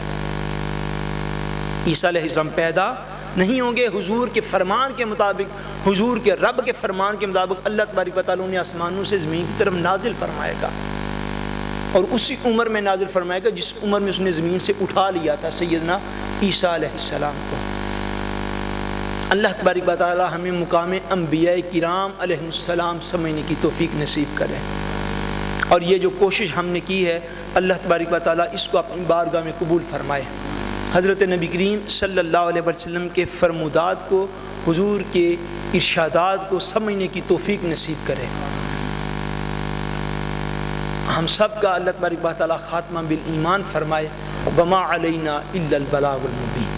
عیسیٰ علیہ السلام پیدا نہیں ہوں گے، حضور کے فرمان کے مطابق، حضور کے رب کے فرمان کے مطابق اللہ تبارک و تعالیٰ نے آسمانوں سے زمین کی طرف نازل فرمائے گا، اور اسی عمر میں نازل فرمائے گا جس عمر میں اس نے زمین سے اٹھا لیا تھا سیدنا عیسیٰ علیہ السلام کو۔ اللہ تبارک و تعالیٰ ہمیں مقام انبیاء کرام علیہ السلام سمجھنے کی توفیق نصیب کرے، اور یہ جو کوشش ہم نے کی ہے اللہ تبارک و تعالیٰ اس کو اپنی بارگاہ میں قبول فرمائے، حضرت نبی کریم صلی اللہ علیہ وسلم کے فرمودات کو، حضور کے ارشادات کو سمجھنے کی توفیق نصیب کرے، ہم سب کا اللہ تبارک و تعالیٰ خاتمہ بالایمان فرمائے۔ وما علینا الا البلاغ المبین۔